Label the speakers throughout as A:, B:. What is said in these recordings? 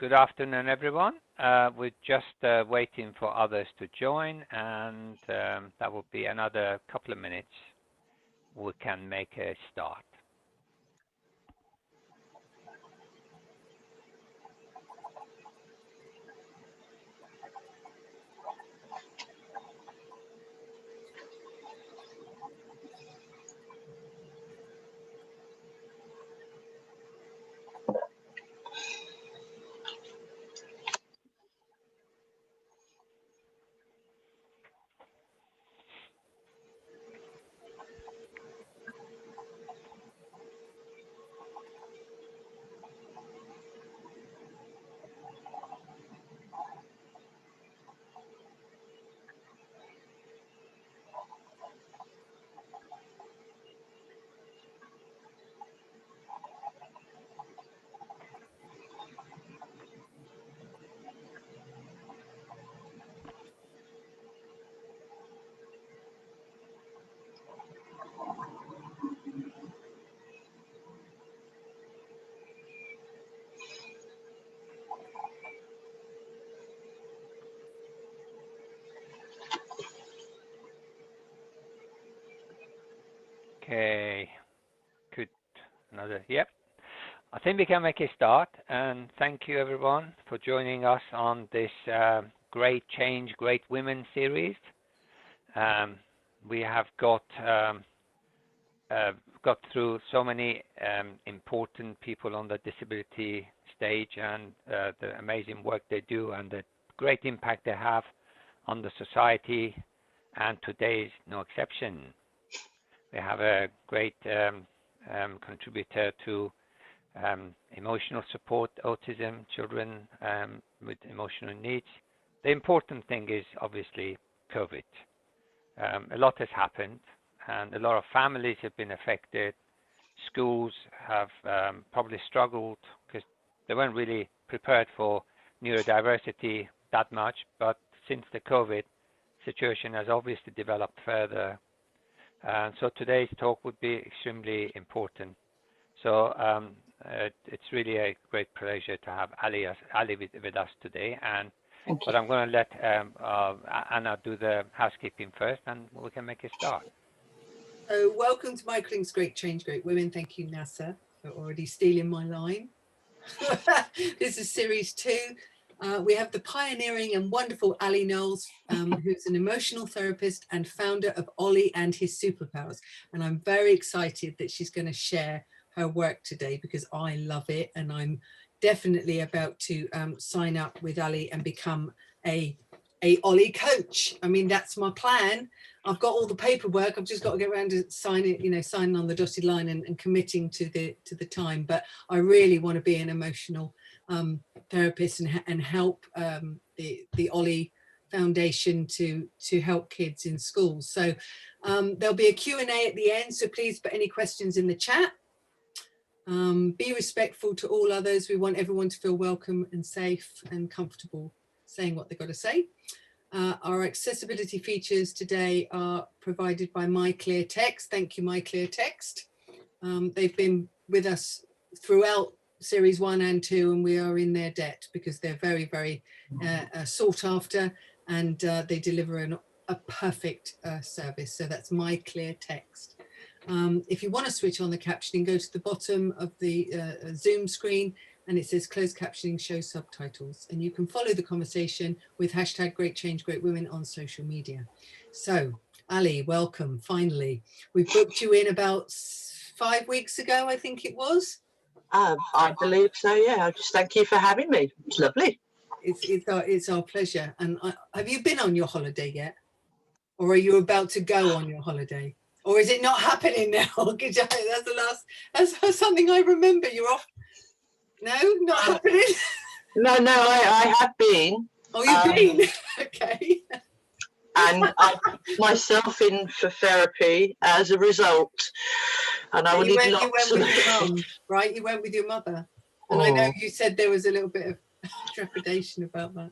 A: Good afternoon, everyone. We're just waiting for others to join, and that will be another couple of minutes. We can make a start. Okay, good. Yep. I think we can make a start, and thank you everyone for joining us on this Great Change, Great Women series. We have got through so many important people on the disability stage and the amazing work they do and the great impact they have on the society, and today is no exception. We have a great contributor to emotional support, autism, children with emotional needs. The important thing is obviously COVID. A lot has happened, and a lot of families have been affected. Schools have probably struggled because they weren't really prepared for neurodiversity that much, but since the COVID situation has obviously developed further. So today's talk would be extremely important. So it's really a great pleasure to have Ali with us today. But I'm going to let Anna do the housekeeping first, and we can make a start.
B: So welcome to Michael Link's Great Change, Great Women. Thank you, NASA, for already stealing my line. This is series 2. We have the pioneering and wonderful Ali Knowls, who's an emotional therapist and founder of Ollie and His Superpowers. And I'm very excited that she's going to share her work today because I love it. And I'm definitely about to sign up with Ali and become a Ollie coach. I mean, that's my plan. I've got all the paperwork. I've just got to get around to signing on the dotted line and committing to the time. But I really want to be an emotional therapist and help the Ollie Foundation to help kids in schools. So there'll be a Q&A at the end. So please put any questions in the chat. Be respectful to all others. We want everyone to feel welcome and safe and comfortable saying what they've got to say. Our accessibility features today are provided by MyClearText. Thank you, MyClearText. They've been with us throughout series 1 and 2, and we are in their debt because they're very, very sought after, and they deliver a perfect service. So that's MyClearText. If you want to switch on the captioning, go to the bottom of the Zoom screen and it says closed captioning, show subtitles, and you can follow the conversation with hashtag Great Change, Great Women on social media. So Ali, welcome. Finally, we booked you in about 5 weeks ago, I think it was.
C: I believe so, yeah. Just thank you for having me. It's lovely.
B: It's our pleasure. And have you been on your holiday yet? Or are you about to go on your holiday? Or is it not happening now? That's something I remember. You're off. No, not happening.
C: No, I have been.
B: Oh, you've been. Okay.
C: And I put myself in for therapy as a result. And I
B: you went with your mum, right? You went with your mother. And I know you said there was a little bit of trepidation about that.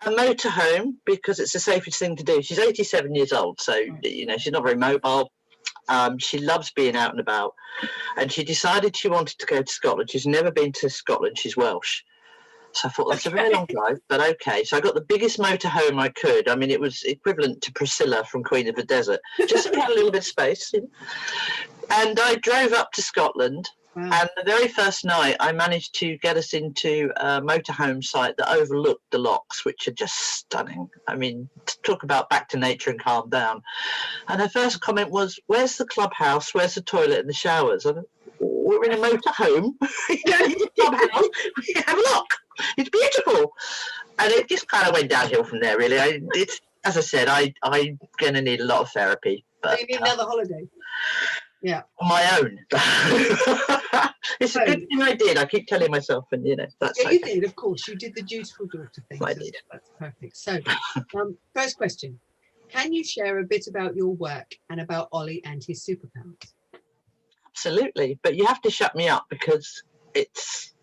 C: A motorhome, because it's the safest thing to do. She's 87 years old, so you know she's not very mobile. She loves being out and about, and she decided she wanted to go to Scotland. She's never been to Scotland. She's Welsh. So I thought, that's a very long drive, but okay. So I got the biggest motorhome I could. I mean, it was equivalent to Priscilla from Queen of the Desert, just so we had a little bit of space. And I drove up to Scotland.
B: Wow.
C: And the very first night, I managed to get us into a motorhome site that overlooked the locks, which are just stunning. I mean, talk about back to nature and calm down. And her first comment was, "Where's the clubhouse? Where's the toilet and the showers?" And we're in a motorhome. You don't need a clubhouse. We have a lock. It's beautiful. And it just kind of went downhill from there, really. As I said, I'm going to need a lot of therapy. But,
B: So you need another holiday. Yeah.
C: On my own. It's a good thing I did. I keep telling myself, and that's
B: yeah,
C: okay.
B: you did, of course. You did the dutiful daughter thing.
C: I did.
B: That's perfect. So, first question: can you share a bit about your work and about Ollie and his superpowers?
C: Absolutely, but you have to shut me up because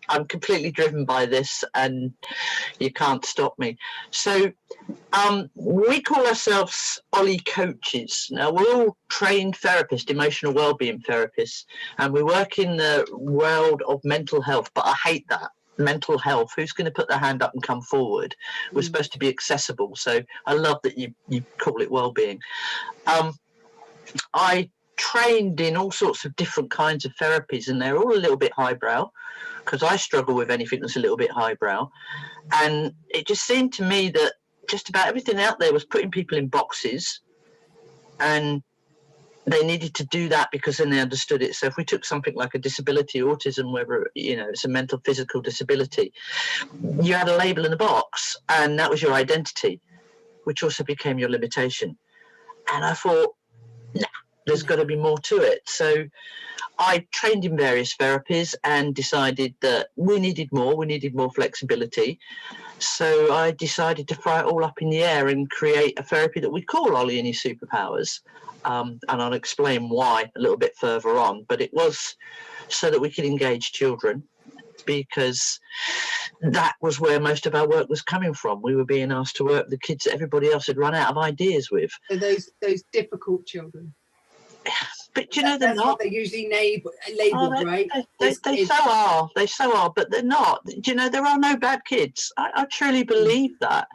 C: I'm completely driven by this, and you can't stop me. So we call ourselves Ollie coaches. Now, we're all trained therapists, emotional wellbeing therapists, and we work in the world of mental health, but I hate that. Mental health, who's going to put their hand up and come forward? We're supposed to be accessible, so I love that you call it wellbeing. I trained in all sorts of different kinds of therapies, and they're all a little bit highbrow, because I struggle with anything that's a little bit highbrow. And it just seemed to me that just about everything out there was putting people in boxes, and they needed to do that because then they understood it. So if we took something like a disability, autism, whether it's a mental, physical disability, you had a label in a box, and that was your identity, which also became your limitation. And I thought, nah, there's got to be more to it. So I trained in various therapies and decided that we needed more flexibility. So I decided to fry it all up in the air and create a therapy that we call Ollie and his superpowers. And I'll explain why a little bit further on. But it was so that we could engage children, because that was where most of our work was coming from. We were being asked to work with the kids that everybody else had run out of ideas with.
B: So those difficult children.
C: But they're
B: that's
C: not.
B: What they're usually labelled, right?
C: They so are, but they're not. There are no bad kids. I truly believe that.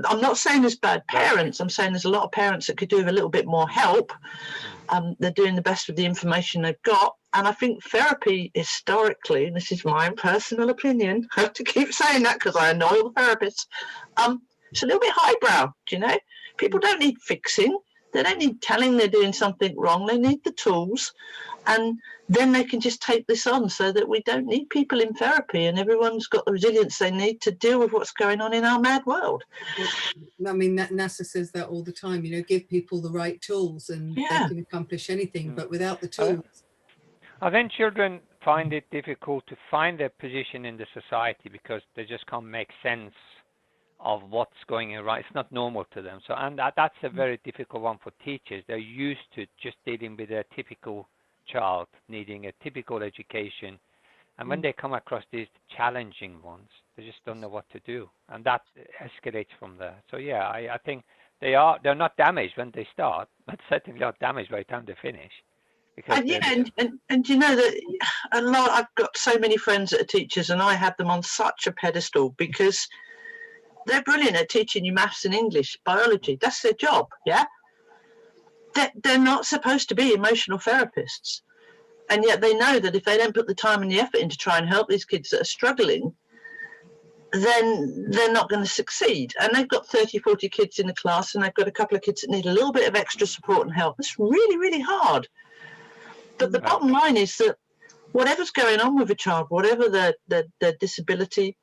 C: I'm not saying there's bad parents. I'm saying there's a lot of parents that could do with a little bit more help. They're doing the best with the information they've got. And I think therapy historically, and this is my personal opinion, I have to keep saying that because I annoy all the therapists, it's a little bit highbrow, People don't need fixing. They don't need telling they're doing something wrong. They need the tools, and then they can just take this on, so that we don't need people in therapy, and everyone's got the resilience they need to deal with what's going on in our mad world.
B: I mean, NASA says that all the time, give people the right tools and they can accomplish anything, but without the tools.
A: I think children find it difficult to find their position in the society because they just can't make sense of what's going on right. It's not normal to them. So, and that's a very difficult one for teachers. They're used to just dealing with a typical child needing a typical education. And when they come across these challenging ones, they just don't know what to do. And that escalates from there. So yeah, I think they're not damaged when they start, but certainly not damaged by the time they finish.
C: And that a lot, I've got so many friends that are teachers, and I have them on such a pedestal because they're brilliant at teaching you maths and English, biology. That's their job, yeah? They're not supposed to be emotional therapists. And yet they know that if they don't put the time and the effort in to try and help these kids that are struggling, then they're not going to succeed. And they've got 30, 40 kids in the class, and they've got a couple of kids that need a little bit of extra support and help. It's really, really hard. But the bottom line is that whatever's going on with a child, whatever their disability,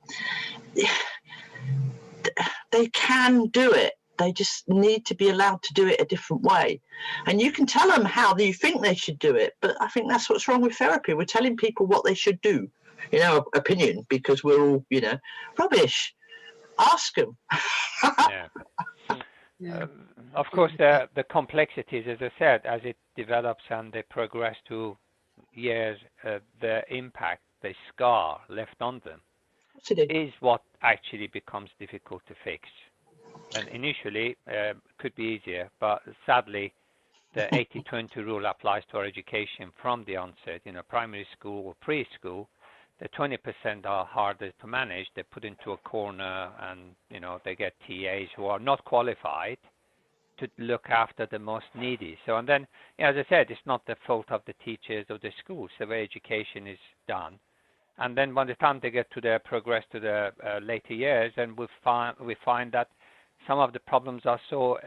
C: they can do it. They just need to be allowed to do it a different way. And you can tell them how you think they should do it, but I think that's what's wrong with therapy. We're telling people what they should do, in our opinion, because we're all, rubbish. Ask them.
A: Of course, the complexities, as I said, as it develops and they progress to years, the impact, the scar left on them is what actually becomes difficult to fix. And initially, could be easier, but sadly, the 80-20 rule applies to our education from the onset, primary school or preschool. The 20% are harder to manage. They're put into a corner, and they get TAs who are not qualified to look after the most needy. So, and then, as I said, it's not the fault of the teachers or the schools. The way education is done. And then by the time they get to the progress to the later years, and we find that some of the problems are so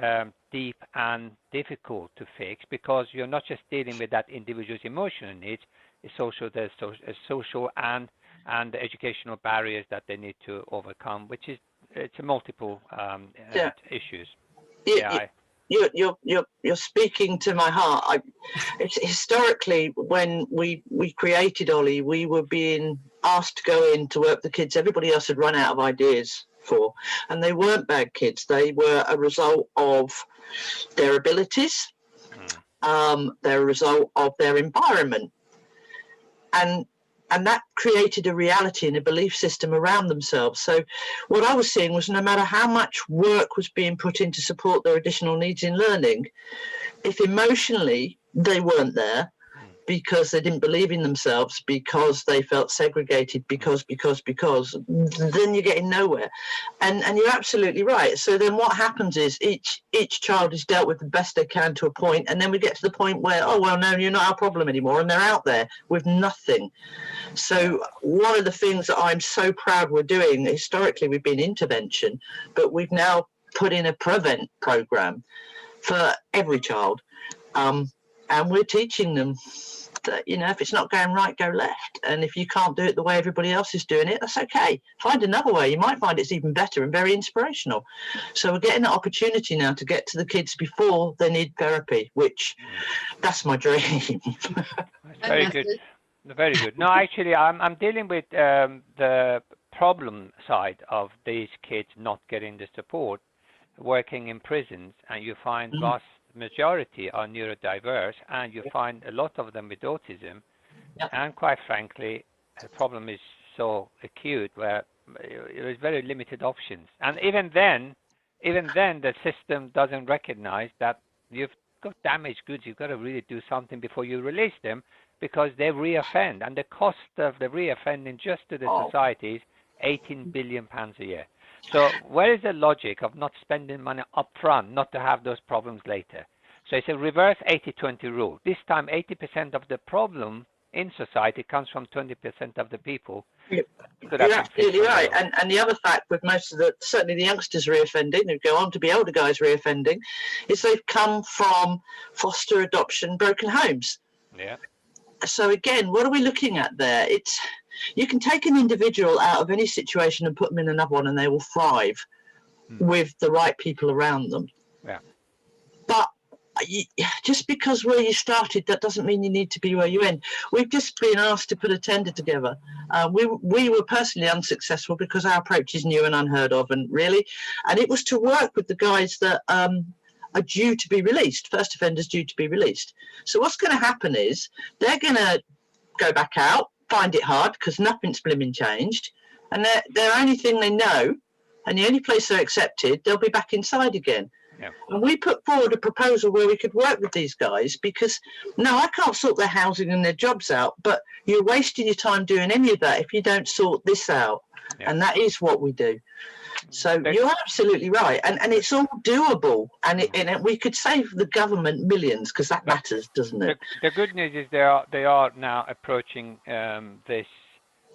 A: deep and difficult to fix, because you're not just dealing with that individual's emotional needs. It's also the social and the educational barriers that they need to overcome, which is it's a multiple issues.
C: You're speaking to my heart. Historically, when we created Ollie, we were being asked to go in to work with the kids everybody else had run out of ideas for, and they weren't bad kids. They were a result of their abilities, they're a result of their environment, and that created a reality and a belief system around themselves. So what I was seeing was no matter how much work was being put in to support their additional needs in learning, if emotionally they weren't there because they didn't believe in themselves, because they felt segregated, because, then you're getting nowhere. And you're absolutely right. So then what happens is each child is dealt with the best they can to a point, and then we get to the point where, oh, well, no, you're not our problem anymore, and they're out there with nothing. So one of the things that I'm so proud we're doing, historically we've been intervention, but we've now put in a prevent program for every child. And we're teaching them that, if it's not going right, go left. And if you can't do it the way everybody else is doing it, that's okay. Find another way. You might find it's even better and very inspirational. So we're getting the opportunity now to get to the kids before they need therapy, which that's my dream.
A: Very good. Very good. No, actually, I'm dealing with the problem side of these kids not getting the support, working in prisons, and you find vast majority are neurodiverse, and you find a lot of them with autism. And quite frankly, the problem is so acute where there is very limited options. And even then, the system doesn't recognize that you've got damaged goods. You've got to really do something before you release them, because they reoffend, and the cost of the reoffending just to the society is £18 billion a year. So where is the logic of not spending money up front, not to have those problems later? So it's a reverse 80-20 rule. This time, 80% of the problem in society comes from 20% of the people.
C: You're absolutely right. And the other fact with most of certainly the youngsters reoffending, who go on to be older guys reoffending, is they've come from foster adoption broken homes.
A: Yeah.
C: So again, what are we looking at there? You can take an individual out of any situation and put them in another one, and they will thrive with the right people around them.
A: Yeah.
C: But just because where you started, that doesn't mean you need to be where you end. We've just been asked to put a tender together. We were personally unsuccessful because our approach is new and unheard of, and it was to work with the guys that are due to be released, first offenders due to be released. So what's going to happen is they're going to go back out, find it hard because nothing's blimmin' changed, and their only thing they know, and the only place they're accepted, they'll be back inside again.
A: Yeah.
C: And we put forward a proposal where we could work with these guys, because I can't sort their housing and their jobs out, but you're wasting your time doing any of that if you don't sort this out. Yeah. And that is what we do. So you're absolutely right, and it's all doable, and we could save the government millions, because that matters, doesn't it?
A: The good news is they are now approaching this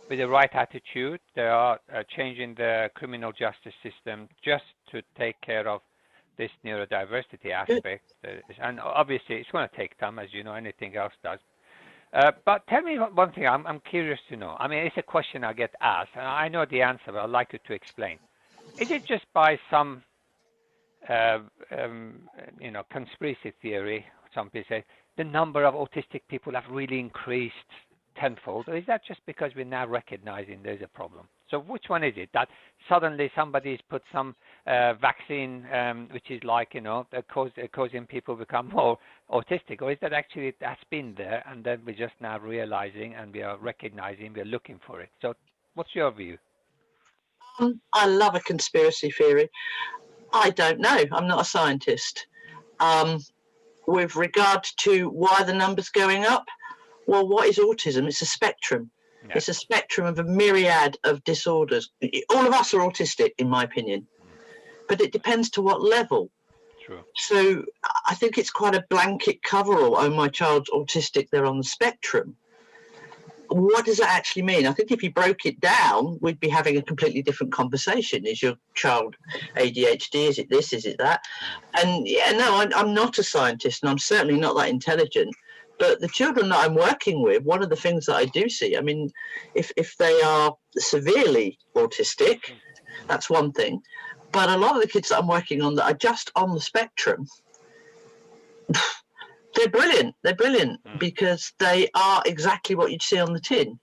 A: with the right attitude. They are changing the criminal justice system just to take care of this neurodiversity aspect, and obviously it's going to take time, as you know, anything else does. But tell me one thing. I'm curious to know. I mean, it's a question I get asked, and I know the answer, but I'd like you to explain. Is it just by some, conspiracy theory, some people say, the number of autistic people have really increased tenfold, or is that just because we're now recognizing there's a problem? So which one is it? That suddenly somebody's put some vaccine, which is like, causing people become more autistic, or is that actually that's been there, and then we're just now realizing, and we are recognizing, we're looking for it? So what's your view?
C: I love a conspiracy theory. I don't know. I'm not a scientist. with regard to why the number's going up, well, what is autism? It's a spectrum. Yeah. It's a spectrum of a myriad of disorders. All of us are autistic, in my opinion, but it depends to what level.
A: True.
C: So I think it's quite a blanket coverall. Oh, my child's autistic, they're on the spectrum. What does that actually mean? I think if you broke it down, we'd be having a completely different conversation. Is your child ADHD? Is it this? Is it that? And yeah, no, I'm not a scientist, and I'm certainly not that intelligent. But the children that I'm working with, one of the things that I do see, I mean, if they are severely autistic, that's one thing. But a lot of the kids that I'm working on that are just on the spectrum, they're brilliant. They're brilliant because they are exactly what you'd see on the tin.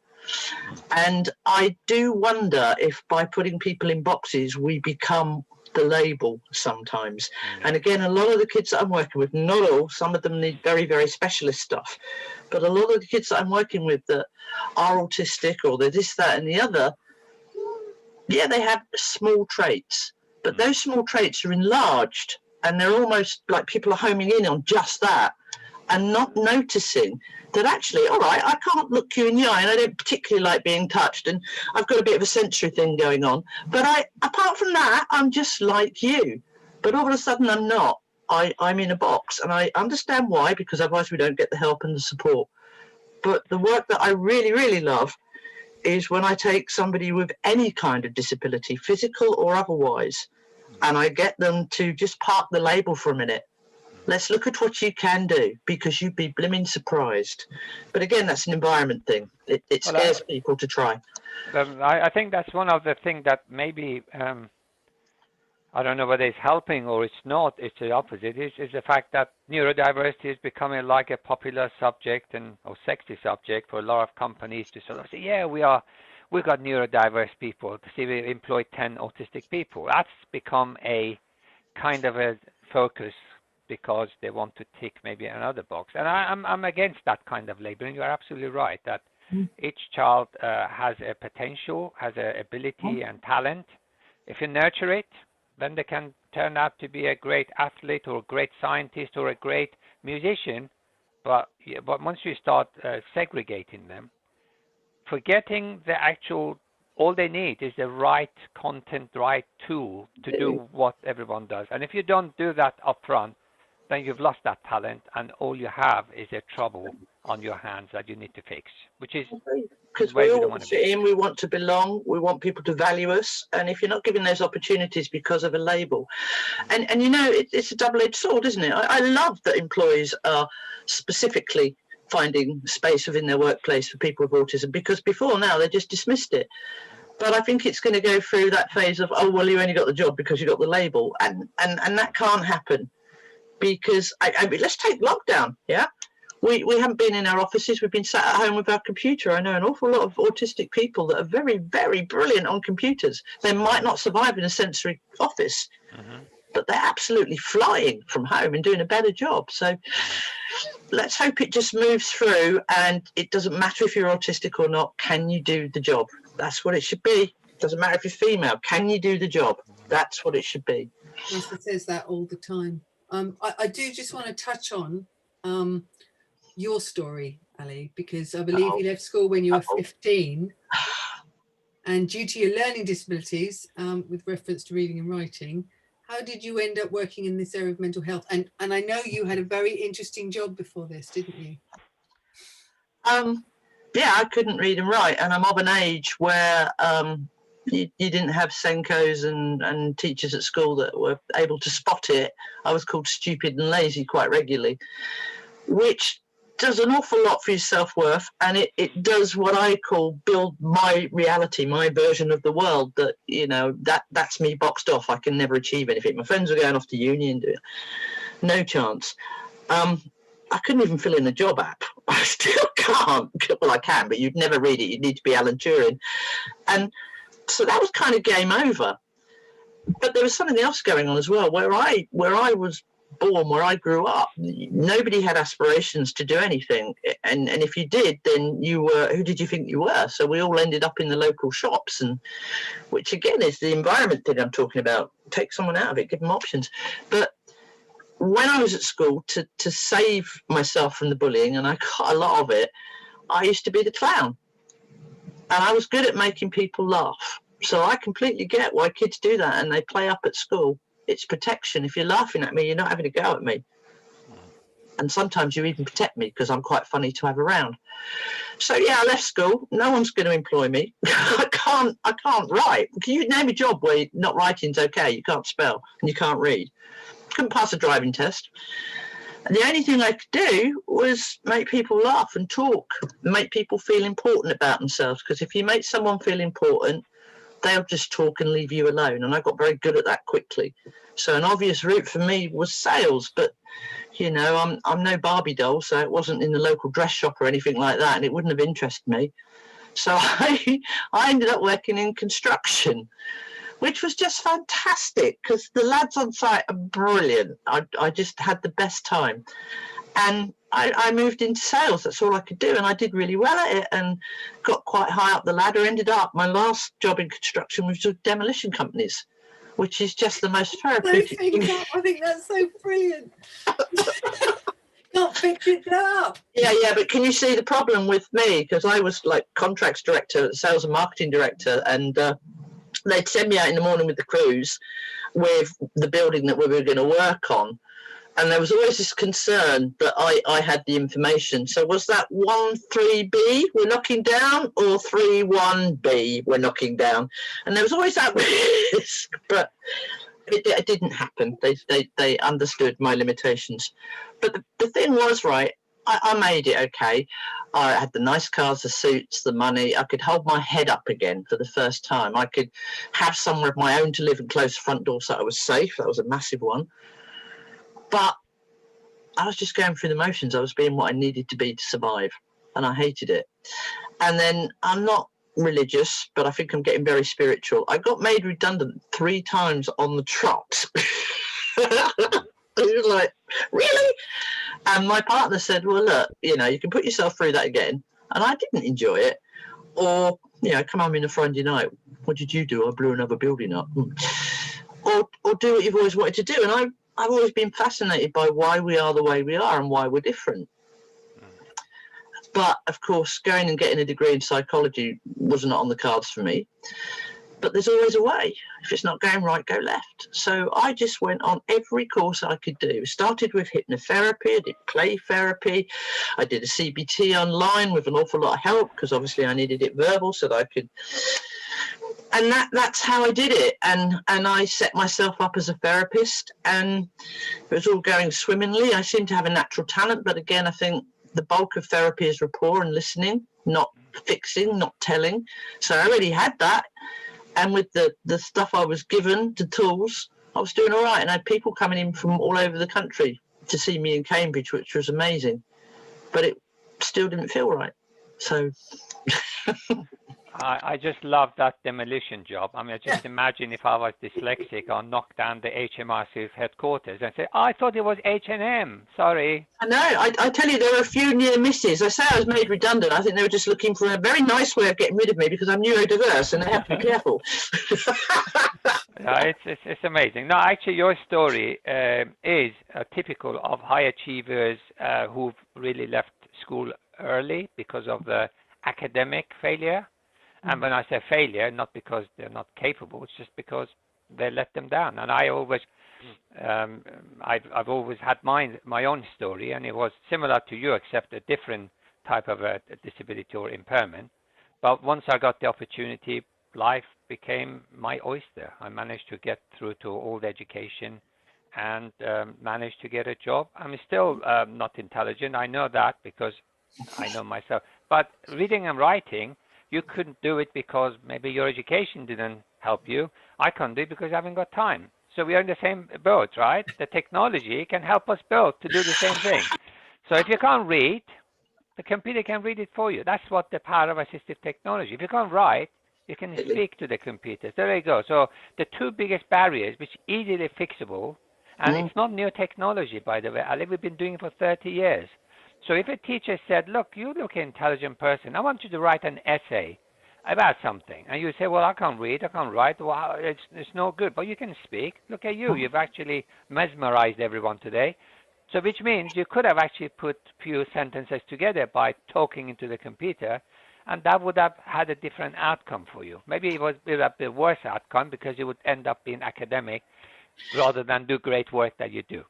C: And I do wonder if by putting people in boxes, we become the label sometimes. And again, a lot of the kids that I'm working with, not all, some of them need very, very specialist stuff. But a lot of the kids that I'm working with that are autistic or they're this, that, and the other, yeah, they have small traits. But those small traits are enlarged and they're almost like people are homing in on just that and not noticing that actually, all right, I can't look you in the eye and I don't particularly like being touched and I've got a bit of a sensory thing going on. But apart from that, I'm just like you. But all of a sudden I'm not. I'm in a box and I understand why, because otherwise we don't get the help and the support. But the work that I really, really love is when I take somebody with any kind of disability, physical or otherwise, and I get them to just park the label for a minute. Let's look at what you can do, because you'd be blimmin' surprised. But again, that's an environment thing. It scares people to try.
A: I think that's one of the things that maybe, I don't know whether it's helping or it's not, it's the opposite, is the fact that neurodiversity is becoming like a popular subject or sexy subject for a lot of companies to sort of say, yeah, we've got neurodiverse people. See, we employ 10 autistic people. That's become a kind of a focus because they want to tick maybe another box. And I'm against that kind of labeling. You're absolutely right that each child has a potential, has an ability and talent. If you nurture it, then they can turn out to be a great athlete or a great scientist or a great musician. But once you start segregating them, forgetting the actual, all they need is the right content, right tool to do what everyone does. And if you don't do that up front, then you've lost that talent and all you have is a trouble on your hands that you need to fix, which is
C: because we all want to fit in, we want to belong, we want people to value us, and if you're not given those opportunities because of a label, and you know, it's a double-edged sword, isn't it? I love that employees are specifically finding space within their workplace for people with autism, because before now they just dismissed it. But I think it's going to go through that phase of, oh well, you only got the job because you got the label, and that can't happen. Because I mean, let's take lockdown, yeah? We haven't been in our offices. We've been sat at home with our computer. I know an awful lot of autistic people that are very, very brilliant on computers. They might not survive in a sensory office, but they're absolutely flying from home and doing a better job. So let's hope it just moves through, and it doesn't matter if you're autistic or not. Can you do the job? That's what it should be. It doesn't matter if you're female. Can you do the job? That's what it should be.
B: Nessa says that all the time. I do just want to touch on your story, Ali, because I believe you left school when you were 15, and due to your learning disabilities, with reference to reading and writing, how did you end up working in this area of mental health? And I know you had a very interesting job before this, didn't you?
C: Yeah, I couldn't read and write, and I'm of an age where you didn't have Senkos and teachers at school that were able to spot it. I was called stupid and lazy quite regularly, which does an awful lot for your self-worth, and it does what I call build my reality, my version of the world, that, you know, that's me boxed off. I can never achieve anything. My friends are going off to uni and no chance. I couldn't even fill in a job app. I still can't. Well, I can, but you'd never read it. You'd need to be Alan Turing. And so that was kind of game over. But there was something else going on as well. Where I was born, where I grew up, nobody had aspirations to do anything. And if you did, then you were, who did you think you were? So we all ended up in the local shops, and which again is the environment thing I'm talking about. Take someone out of it, give them options. But when I was at school, to save myself from the bullying, and I got a lot of it, I used to be the clown. And I was good at making people laugh. So I completely get why kids do that and they play up at school. It's protection. If you're laughing at me, you're not having a go at me. And sometimes you even protect me because I'm quite funny to have around. So yeah, I left school. No one's going to employ me. I can't write. Can you name a job where not writing's okay? You can't spell and you can't read. Couldn't pass a driving test. And the only thing I could do was make people laugh and talk, make people feel important about themselves. Because if you make someone feel important, they'll just talk and leave you alone. And I got very good at that quickly. So an obvious route for me was sales. But, you know, I'm no Barbie doll, so it wasn't in the local dress shop or anything like that. And it wouldn't have interested me. So I ended up working in construction, which was just fantastic because the lads on site are brilliant. I just had the best time. And I moved into sales. That's all I could do. And I did really well at it and got quite high up the ladder. Ended up, my last job in construction was with demolition companies, which is just the most therapeutic thing.
B: I think that's so brilliant. Can't fix it up.
C: Yeah, but can you see the problem with me? Because I was like contracts director, sales and marketing director, and they'd send me out in the morning with the crews with the building that we were going to work on. And there was always this concern that I had the information. So was that 1-3B we're knocking down or 3-1B we're knocking down? And there was always that risk, but it didn't happen. They understood my limitations. But the thing was, right, I made it okay. I had the nice cars, the suits, the money. I could hold my head up again for the first time. I could have somewhere of my own to live and close the front door so I was safe. That was a massive one. But I was just going through the motions. I was being what I needed to be to survive, and I hated it. And then I'm not religious, but I think I'm getting very spiritual. I got made redundant 3 times on the trot. It was like, really? And my partner said, well, look, you know, you can put yourself through that again. And I didn't enjoy it. Or, you know, come home on a Friday night. What did you do? I blew another building up. Or do what you've always wanted to do. And I've always been fascinated by why we are the way we are and why we're different. But, of course, going and getting a degree in psychology was not on the cards for me. But there's always a way. If it's not going right, go left. So I just went on every course I could do. Started with hypnotherapy, I did play therapy, I did a CBT online with an awful lot of help because obviously I needed it verbal so that I could. And that's how I did it. And I set myself up as a therapist and it was all going swimmingly. I seem to have a natural talent, but again, I think the bulk of therapy is rapport and listening, not fixing, not telling. So I already had that. And with the stuff I was given, the tools, I was doing all right. And I had people coming in from all over the country to see me in Cambridge, which was amazing. But it still didn't feel right. So...
A: I just love that demolition job. I mean, I just imagine if I was dyslexic, I'll knock down the HMRC headquarters and say, oh, I thought it was H&M. Sorry.
C: I know. I tell you, there were a few near misses. I say I was made redundant. I think they were just looking for a very nice way of getting rid of me because I'm neurodiverse and they have to be careful.
A: It's amazing. No, actually, your story is typical of high achievers who've really left school early because of the academic failure. And when I say failure, not because they're not capable, it's just because they let them down. And I always, I've always had my own story, and it was similar to you, except a different type of a disability or impairment. But once I got the opportunity, life became my oyster. I managed to get through to all the education and managed to get a job. I'm still not intelligent. I know that because I know myself. But reading and writing, you couldn't do it because maybe your education didn't help you. I can't do it because I haven't got time. So we are in the same boat, right? The technology can help us both to do the same thing. So if you can't read, the computer can read it for you. That's what the power of assistive technology. If you can't write, you can speak to the computer. There you go. So the 2 biggest barriers, which are easily fixable, and it's not new technology, by the way. We've been doing it for 30 years. So if a teacher said, look, you look an intelligent person, I want you to write an essay about something, and you say, well, I can't read, I can't write, well, it's no good, but you can speak. Look at you, you've actually mesmerized everyone today. So which means you could have actually put few sentences together by talking into the computer, and that would have had a different outcome for you. Maybe it would have been a worse outcome because you would end up being academic rather than do great work that you do.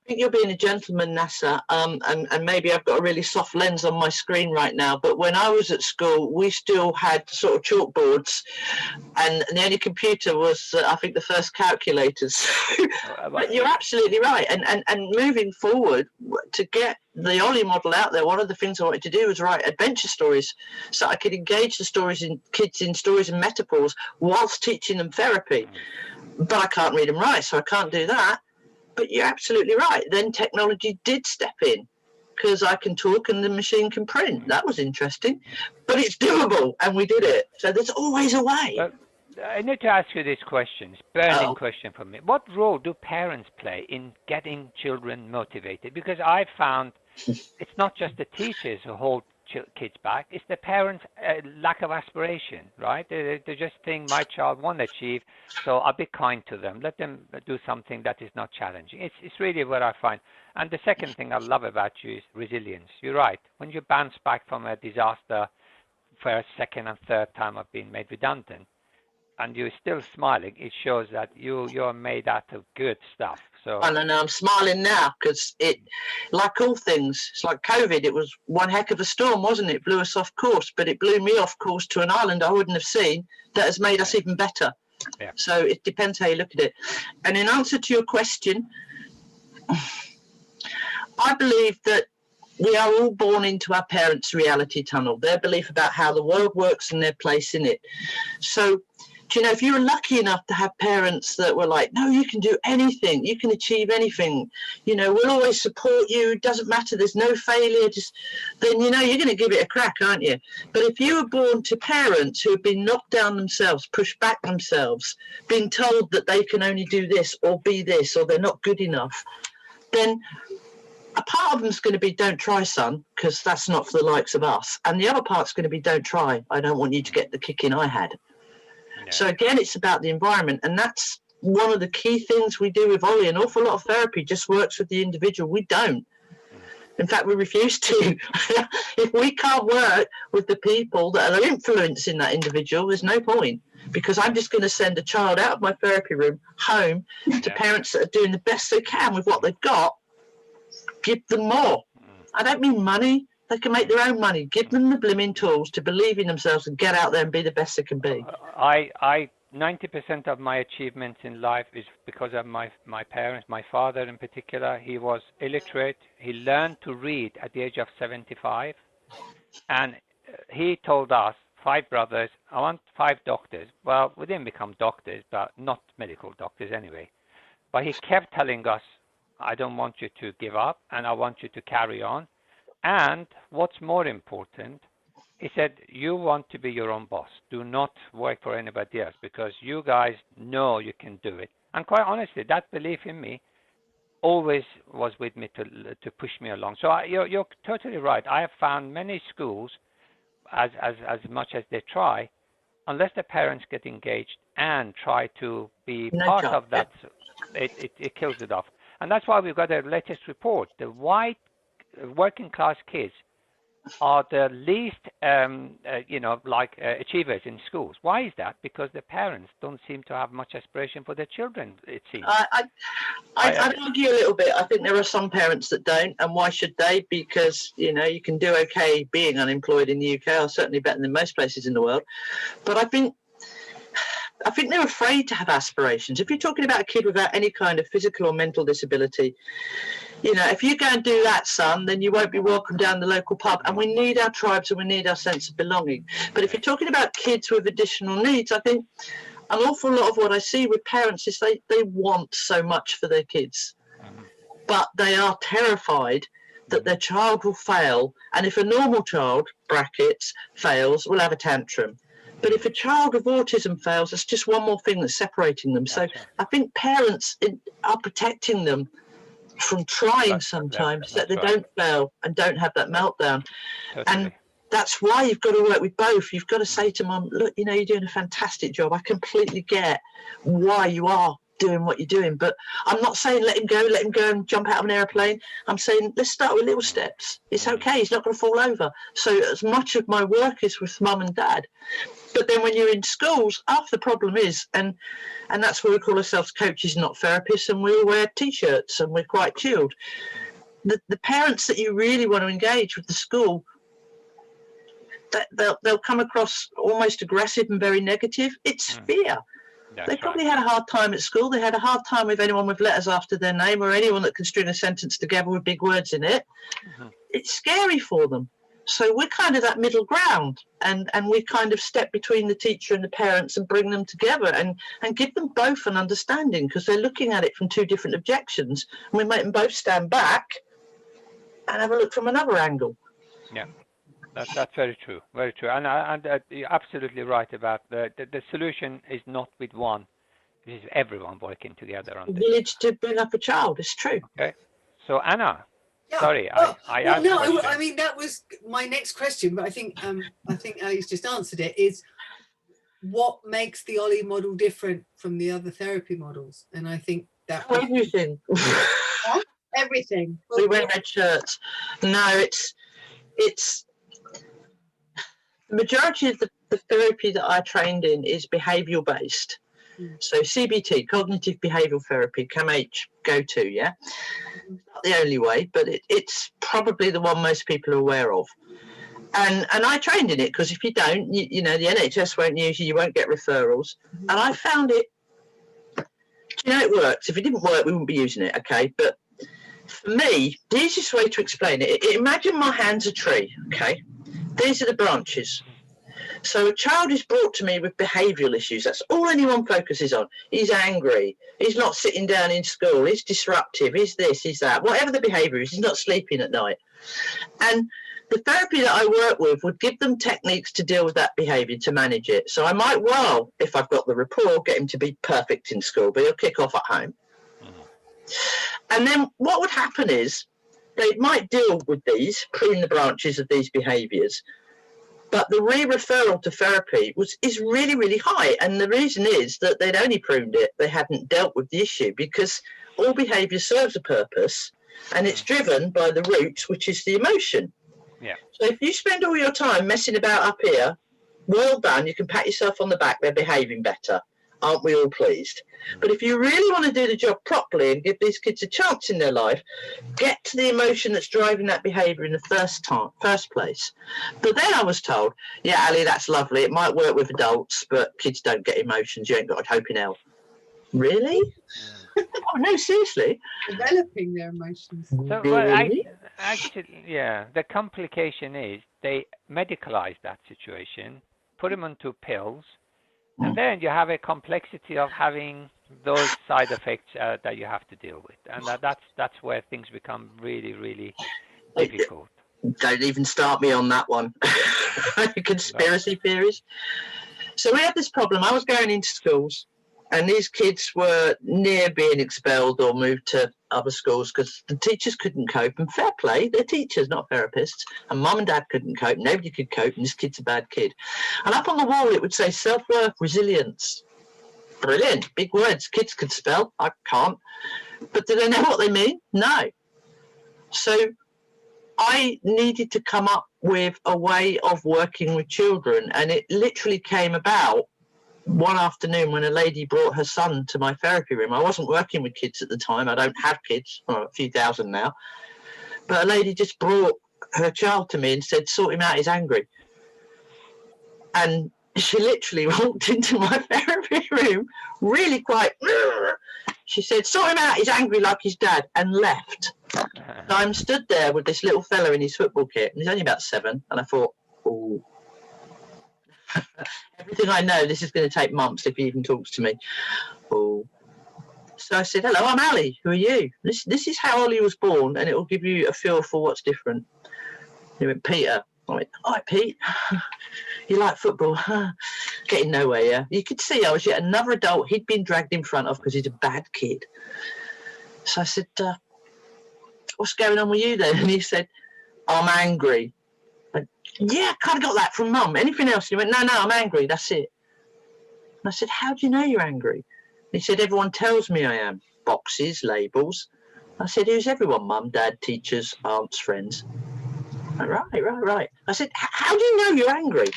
C: I think you're being a gentleman, Nasser, and maybe I've got a really soft lens on my screen right now, but when I was at school, we still had sort of chalkboards, and the only computer was, I think, the first calculators. But you're absolutely right, and moving forward, to get the Ollie model out there, one of the things I wanted to do was write adventure stories, so I could engage the kids in stories and metaphors whilst teaching them therapy. But I can't read and write, so I can't do that. But you're absolutely right. Then technology did step in because I can talk and the machine can print. That was interesting. But it's doable, and we did it. So there's always a way.
A: But I need to ask you this question. It's a burning question for me. What role do parents play in getting children motivated? Because I found it's not just the teachers who hold kids back, it's the parents' lack of aspiration, right? They just think my child won't achieve, so I'll be kind to them. Let them do something that is not challenging. It's really what I find. And the second thing I love about you is resilience. You're right. When you bounce back from a disaster, first, second, and third time of being made redundant, and you're still smiling, it shows that you're made out of good stuff. So
C: I know, I'm smiling now because it, like all things, it's like COVID. It was one heck of a storm, wasn't it? It blew us off course, but it blew me off course to an island I wouldn't have seen that has made us even better. Yeah. So it depends how you look at it. And in answer to your question, I believe that we are all born into our parents' reality tunnel, their belief about how the world works and their place in it. So, you know, if you were lucky enough to have parents that were like, no, you can do anything, you can achieve anything, you know, we'll always support you, it doesn't matter, there's no failure, then, you know, you're going to give it a crack, aren't you? But if you were born to parents who have been knocked down themselves, pushed back themselves, being told that they can only do this or be this or they're not good enough, then a part of them's going to be, don't try, son, because that's not for the likes of us. And the other part's going to be, don't try, I don't want you to get the kicking I had. So again, it's about the environment, and that's one of the key things we do with Ollie. An awful lot of therapy just works with the individual. We don't. In fact, we refuse to. If we can't work with the people that are influencing that individual, there's no point, because I'm just going to send a child out of my therapy room home to parents that are doing the best they can with what they've got. Give them more. I don't mean money. They can make their own money. Give them the blimmin' tools to believe in themselves and get out there and be the best they can be.
A: 90% of my achievements in life is because of my parents. My father in particular, he was illiterate. He learned to read at the age of 75. And he told us, 5 brothers, I want 5 doctors. Well, we didn't become doctors, but not medical doctors anyway. But he kept telling us, I don't want you to give up, and I want you to carry on. And what's more important, he said, you want to be your own boss. Do not work for anybody else, because you guys know you can do it. And quite honestly, that belief in me always was with me to push me along. So you're totally right. I have found many schools, as much as they try, unless the parents get engaged and try to be part of that, it kills it off. And that's why we've got the latest report. The white working class kids are the least, achievers in schools. Why is that? Because the parents don't seem to have much aspiration for their children, it seems.
C: I'd argue a little bit. I think there are some parents that don't, and why should they? Because, you know, you can do okay being unemployed in the UK, or certainly better than most places in the world. But I think they're afraid to have aspirations. If you're talking about a kid without any kind of physical or mental disability, you know, if you go and do that, son, then you won't be welcome down the local pub. And we need our tribes and we need our sense of belonging. But if you're talking about kids with additional needs, I think an awful lot of what I see with parents is they want so much for their kids, but they are terrified that their child will fail. And if a normal child, brackets, fails, will have a tantrum. But if a child with autism fails, it's just one more thing that's separating them. So I think parents are protecting them from trying sometimes, that they don't fail and don't have that meltdown.
A: Totally.
C: And that's why you've got to work with both. You've got to say to mum, look, you know, you're doing a fantastic job. I completely get why you are doing what you're doing, but I'm not saying let him go and jump out of an airplane. I'm saying let's start with little steps. It's okay. He's not going to fall over. So as much of my work is with mum and dad. But then when you're in schools, half the problem is, and that's why we call ourselves coaches, not therapists, and we all wear T-shirts and we're quite chilled. The parents that you really want to engage with the school, they'll come across almost aggressive and very negative. It's fear. They probably had a hard time at school. They had a hard time with anyone with letters after their name or anyone that can string a sentence together with big words in it. It's scary for them. So we're kind of that middle ground, and we kind of step between the teacher and the parents and bring them together and give them both an understanding, because they're looking at it from two different objections, and we make them both stand back and have a look from another angle.
A: Yeah, that's very true, very true. And you're absolutely right about the solution is not with one. It is everyone working together on this.
C: Village to bring up a child, it's true.
A: Okay, so Anna.
B: Yeah.
A: Sorry,
B: well,
A: I
B: well,
A: asked
B: no,
A: question.
B: I mean that was my next question, but I think Ali's just answered it. Is what makes the Ollie model different from the other therapy models? And I think that
C: Everything.
B: everything.
C: We wear red shirts. No, it's the majority of the therapy that I trained in is behavioural based. So CBT, cognitive behavioural therapy, CAMH, go-to, yeah? Not the only way, but it's probably the one most people are aware of. And I trained in it, because if you don't, you know, the NHS won't use you, you won't get referrals. And I found it, you know, it works. If it didn't work, we wouldn't be using it, okay? But for me, the easiest way to explain it, imagine my hand's a tree, okay? These are the branches. So a child is brought to me with behavioural issues. That's all anyone focuses on. He's angry. He's not sitting down in school. He's disruptive. He's this, he's that. Whatever the behaviour is, he's not sleeping at night. And the therapy that I work with would give them techniques to deal with that behaviour, to manage it. So I might, well, if I've got the rapport, get him to be perfect in school, but he'll kick off at home. And then what would happen is they might deal with these, prune the branches of these behaviours, but the re-referral to therapy is really, really high. And the reason is that they'd only pruned it. They hadn't dealt with the issue, because all behaviour serves a purpose, and it's driven by the root, which is the emotion.
A: Yeah.
C: So if you spend all your time messing about up here, well done, you can pat yourself on the back, they're behaving better. Aren't we all pleased? But if you really want to do the job properly and give these kids a chance in their life, get to the emotion that's driving that behaviour in the first place. But then I was told, yeah, Ali, that's lovely. It might work with adults, but kids don't get emotions. You ain't got a hope in hell. Really? Oh, no, seriously.
B: Developing their emotions.
A: So, well, actually, yeah, the complication is they medicalize that situation, put them onto pills, and then you have a complexity of having those side effects that you have to deal with, and that's where things become really, really difficult.
C: Don't even start me on that one. Conspiracy theories. So we had this problem. I was going into schools, and these kids were near being expelled or moved to other schools because the teachers couldn't cope. And fair play, they're teachers, not therapists. And mum and dad couldn't cope. Nobody could cope, and this kid's a bad kid. And up on the wall, it would say self-worth, resilience. Brilliant. Big words. Kids could spell. I can't. But do they know what they mean? No. So I needed to come up with a way of working with children. And it literally came about one afternoon when a lady brought her son to my therapy room. I wasn't working with kids at the time. I don't have kids, well, a few thousand now. But a lady just brought her child to me and said, sort him out, he's angry. And she literally walked into my therapy room, really quite, she said, sort him out, he's angry like his dad, and left. So I'm stood there with this little fella in his football kit, and he's only about 7, and I thought, oh, everything I know, this is going to take months if he even talks to me. Oh. So I said, hello, I'm Ali. Who are you? This is how Ollie was born, and it will give you a feel for what's different. He went, Peter. I went, all right, Pete. You like football? Getting nowhere, yeah? You could see I was yet another adult he'd been dragged in front of because he's a bad kid. So I said, what's going on with you then? And he said, I'm angry. yeah, I kind of got that from Mum. Anything else? He went, no, I'm angry. That's it. And I said, how do you know you're angry? And he said, everyone tells me I am. Boxes, labels. I said, who's everyone? Mum, Dad, teachers, aunts, friends. Right. I said, how do you know you're angry?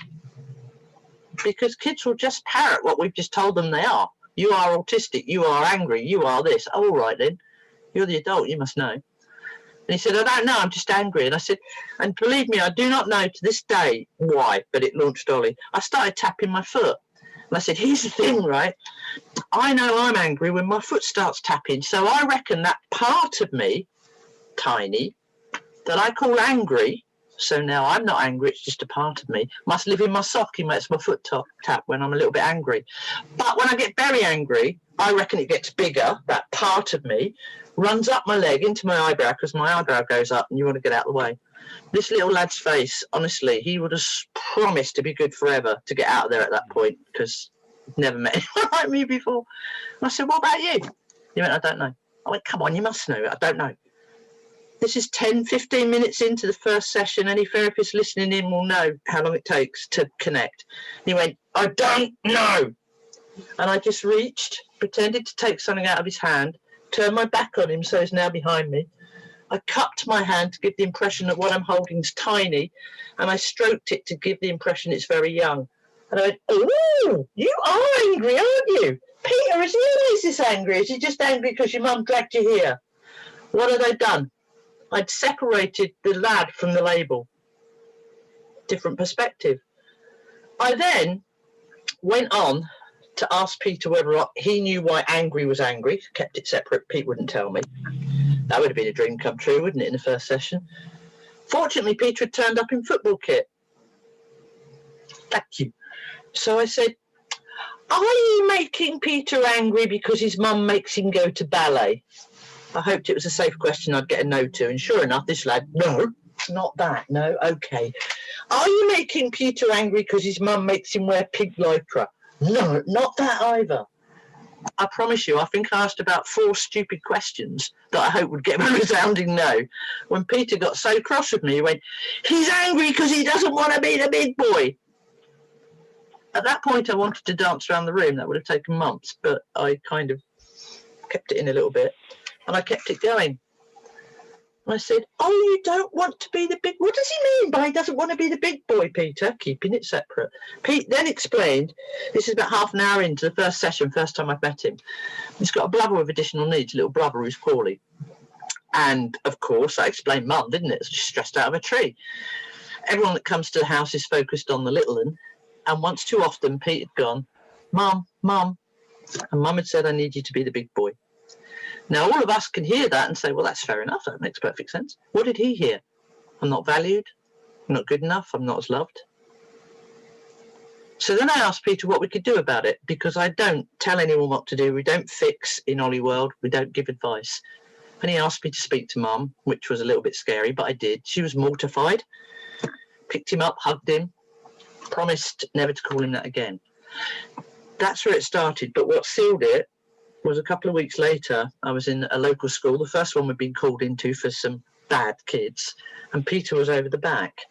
C: Because kids will just parrot what we've just told them they are. You are autistic. You are angry. You are this. Oh, all right then. You're the adult. You must know. And he said, I don't know. I'm just angry. And I said, and believe me, I do not know to this day why, but it launched Ollie. I started tapping my foot. And I said, here's the thing, right? I know I'm angry when my foot starts tapping. So I reckon that part of me, tiny, that I call angry, so now I'm not angry, it's just a part of me, must live in my sock. He makes my foot tap when I'm a little bit angry. But when I get very angry, I reckon it gets bigger. That part of me runs up my leg into my eyebrow, because my eyebrow goes up and you want to get out of the way. This little lad's face, honestly, he would have promised to be good forever to get out of there at that point, because I've never met anyone like me before. And I said, what about you? He went, I don't know. I went, come on, you must know. I don't know. This is 10, 15 minutes into the first session. Any therapist listening in will know how long it takes to connect. And he went, I don't know. And I just reached, pretended to take something out of his hand, turned my back on him so he's now behind me. I cupped my hand to give the impression that what I'm holding is tiny, and I stroked it to give the impression it's very young. And I went, oh, you are angry, aren't you? Peter, is he always this angry? Is he just angry because your mum dragged you here? What had I done? I'd separated the lad from the label. Different perspective. I then went on to ask Peter whether he knew why angry was angry. Kept it separate. Pete wouldn't tell me. That would have been a dream come true, wouldn't it, in the first session? Fortunately, Peter had turned up in football kit. Thank you. So I said, are you making Peter angry because his mum makes him go to ballet? I hoped it was a safe question I'd get a no to, and sure enough, this lad, no, not that, no, okay. Are you making Peter angry because his mum makes him wear pink lycra? No, not that either. I promise you, I think I asked about 4 stupid questions that I hope would get a resounding no. When Peter got so cross with me, he went, he's angry because he doesn't want to be the big boy. At that point, I wanted to dance around the room. That would have taken months, but I kind of kept it in a little bit. And I kept it going. And I said, oh, you don't want to be the big... What does he mean by he doesn't want to be the big boy, Peter? Keeping it separate. Pete then explained, this is about half an hour into the first session, first time I've met him. He's got a brother with additional needs, a little brother who's poorly. And, of course, I explained Mum, didn't it? It's just stressed out of a tree. Everyone that comes to the house is focused on the little one. And once too often, Pete had gone, Mum. And Mum had said, I need you to be the big boy. Now, all of us can hear that and say, well, that's fair enough. That makes perfect sense. What did he hear? I'm not valued. I'm not good enough. I'm not as loved. So then I asked Peter what we could do about it, because I don't tell anyone what to do. We don't fix in Ollie World. We don't give advice. And he asked me to speak to Mum, which was a little bit scary, but I did. She was mortified. Picked him up, hugged him, promised never to call him that again. That's where it started. But what sealed it was a couple of weeks later, I was in a local school, the first one we'd been called into for some bad kids, and Peter was over the back.